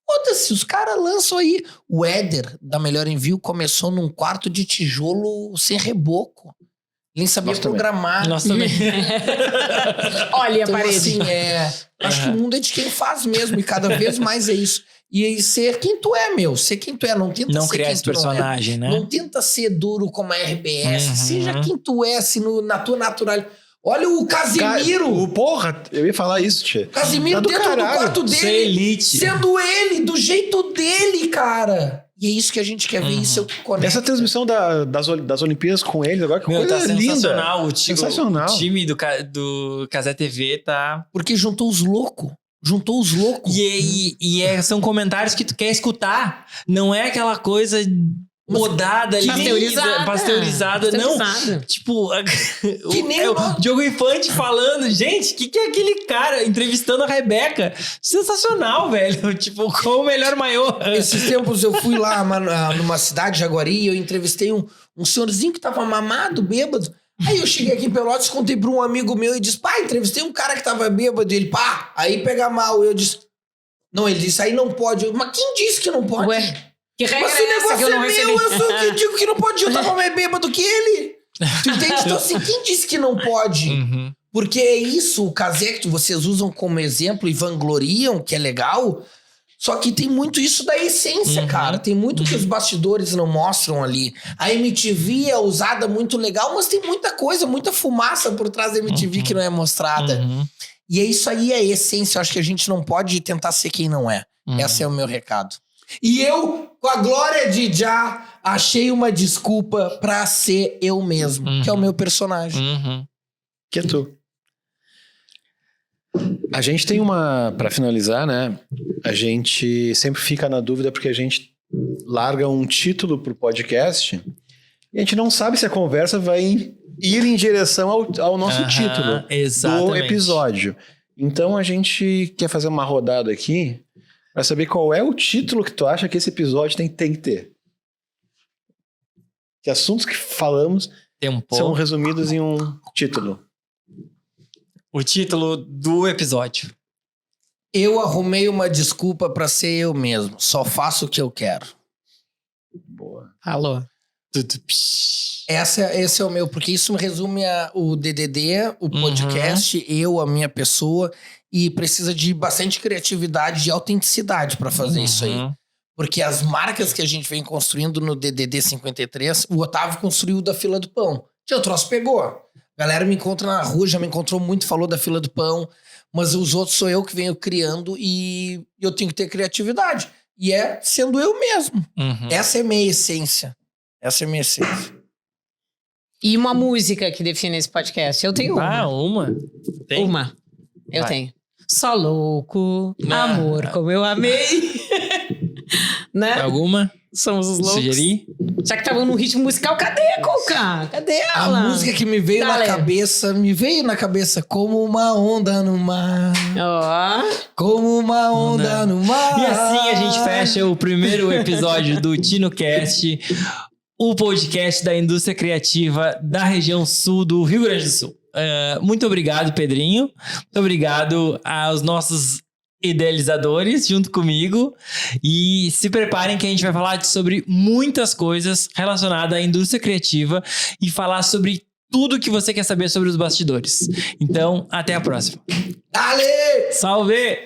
[SPEAKER 2] Foda-se, os caras lançam aí. O Éder, da Melhor Envio, começou num quarto de tijolo sem reboco. Ele nem sabia programar.
[SPEAKER 1] Nós também.
[SPEAKER 4] Olha
[SPEAKER 2] Então,
[SPEAKER 4] a parede.
[SPEAKER 2] assim, acho que o mundo é de quem faz mesmo, e cada vez mais é isso. E ser quem tu é, meu. Ser quem tu é, não tenta
[SPEAKER 1] Não
[SPEAKER 2] ser
[SPEAKER 1] criar
[SPEAKER 2] quem
[SPEAKER 1] esse
[SPEAKER 2] tu não é.
[SPEAKER 1] personagem, né?
[SPEAKER 2] Não tenta ser duro como a RBS. Seja quem tu é, assim, na tua naturalidade. Olha o Casimiro.
[SPEAKER 3] Porra, eu ia falar isso, tia.
[SPEAKER 2] Casimiro
[SPEAKER 3] Tá do
[SPEAKER 2] dentro do
[SPEAKER 3] caralho.
[SPEAKER 2] quarto
[SPEAKER 1] Ser
[SPEAKER 2] dele.
[SPEAKER 1] elite.
[SPEAKER 2] Sendo ele, do jeito dele, cara. E é isso que a gente quer ver, isso é o que conecta.
[SPEAKER 3] Essa transmissão das Olimpíadas com eles agora, que coisa
[SPEAKER 1] Tá
[SPEAKER 3] linda.
[SPEAKER 1] sensacional.
[SPEAKER 3] Sensacional.
[SPEAKER 1] O time do Casé TV tá...
[SPEAKER 2] Porque juntou os loucos. São comentários
[SPEAKER 1] São comentários que tu quer escutar. Não é aquela coisa podada ali. Pasteurizada. Não, tipo...
[SPEAKER 2] Que nem
[SPEAKER 1] o Diogo Infante falando. Gente, o que é aquele cara entrevistando a Rebeca? Sensacional, velho. Tipo, qual o melhor maiô?
[SPEAKER 2] Esses tempos eu fui lá numa cidade, Jaguari, e eu entrevistei um senhorzinho que tava mamado, bêbado. Aí eu cheguei aqui em Pelotas, contei pra um amigo meu e disse, pá, entrevistei um cara que tava bêbado. E ele, pá, aí pega mal. Eu disse, não, ele disse, aí não pode. Mas quem disse que não pode?
[SPEAKER 4] Ué, que regra
[SPEAKER 2] mas se o negócio
[SPEAKER 4] que eu não
[SPEAKER 2] é
[SPEAKER 4] recebi?
[SPEAKER 2] meu, eu sou o que digo que não pode. Eu tava mais bêbado que ele. Tu entende? Então assim, quem disse que não pode?
[SPEAKER 1] Uhum.
[SPEAKER 2] Porque é isso, o caseque que vocês usam como exemplo e vangloriam, que é legal... Só que tem muito isso da essência, cara. Tem muito que os bastidores não mostram ali. A MTV é usada muito legal, mas tem muita coisa, muita fumaça por trás da MTV que não é mostrada. E é isso aí, é a essência. Eu acho que a gente não pode tentar ser quem não é. Esse é o meu recado. E eu, com a glória de Já, achei uma desculpa pra ser eu mesmo, que é o meu personagem.
[SPEAKER 3] Que é tu. A gente tem pra finalizar, né? A gente sempre fica na dúvida porque a gente larga um título pro podcast e a gente não sabe se a conversa vai ir em direção ao nosso título do episódio. Então a gente quer fazer uma rodada aqui para saber qual é o título que tu acha que esse episódio tem que ter. Que assuntos que falamos são resumidos em um título.
[SPEAKER 1] O título do episódio.
[SPEAKER 2] Eu arrumei uma desculpa pra ser eu mesmo. Só faço o que eu quero.
[SPEAKER 3] Boa.
[SPEAKER 4] Alô.
[SPEAKER 2] Esse é o meu, porque isso me resume o DDD, o podcast, eu, a minha pessoa, e precisa de bastante criatividade e autenticidade pra fazer isso aí. Porque as marcas que a gente vem construindo no DDD 53, o Otávio construiu da Fila do Pão. Que o troço pegou. A galera me encontra na rua, já me encontrou muito, falou da Fila do Pão, mas os outros sou eu que venho criando e eu tenho que ter criatividade. E é sendo eu mesmo. Essa é a minha essência. Essa é a minha essência.
[SPEAKER 4] E uma música que define esse podcast? Eu tenho uma.
[SPEAKER 1] Ah, uma? Tem?
[SPEAKER 4] Uma. Eu tenho. Só louco, amor, como eu amei. Né?
[SPEAKER 1] Alguma?
[SPEAKER 4] Somos os loucos.
[SPEAKER 1] Sugerir?
[SPEAKER 4] Já que tava no ritmo musical, cadê a Cuca? Cadê ela?
[SPEAKER 2] A música que me veio na cabeça como uma onda no mar. Como uma onda no mar.
[SPEAKER 1] E assim a gente fecha o primeiro episódio do TinoCast, o podcast da indústria criativa da região sul do Rio Grande do Sul. Muito obrigado, Pedrinho. Muito obrigado aos nossos idealizadores junto comigo, e se preparem que a gente vai falar sobre muitas coisas relacionadas à indústria criativa e falar sobre tudo que você quer saber sobre os bastidores. Então, até a próxima.
[SPEAKER 2] Dale!
[SPEAKER 1] Salve!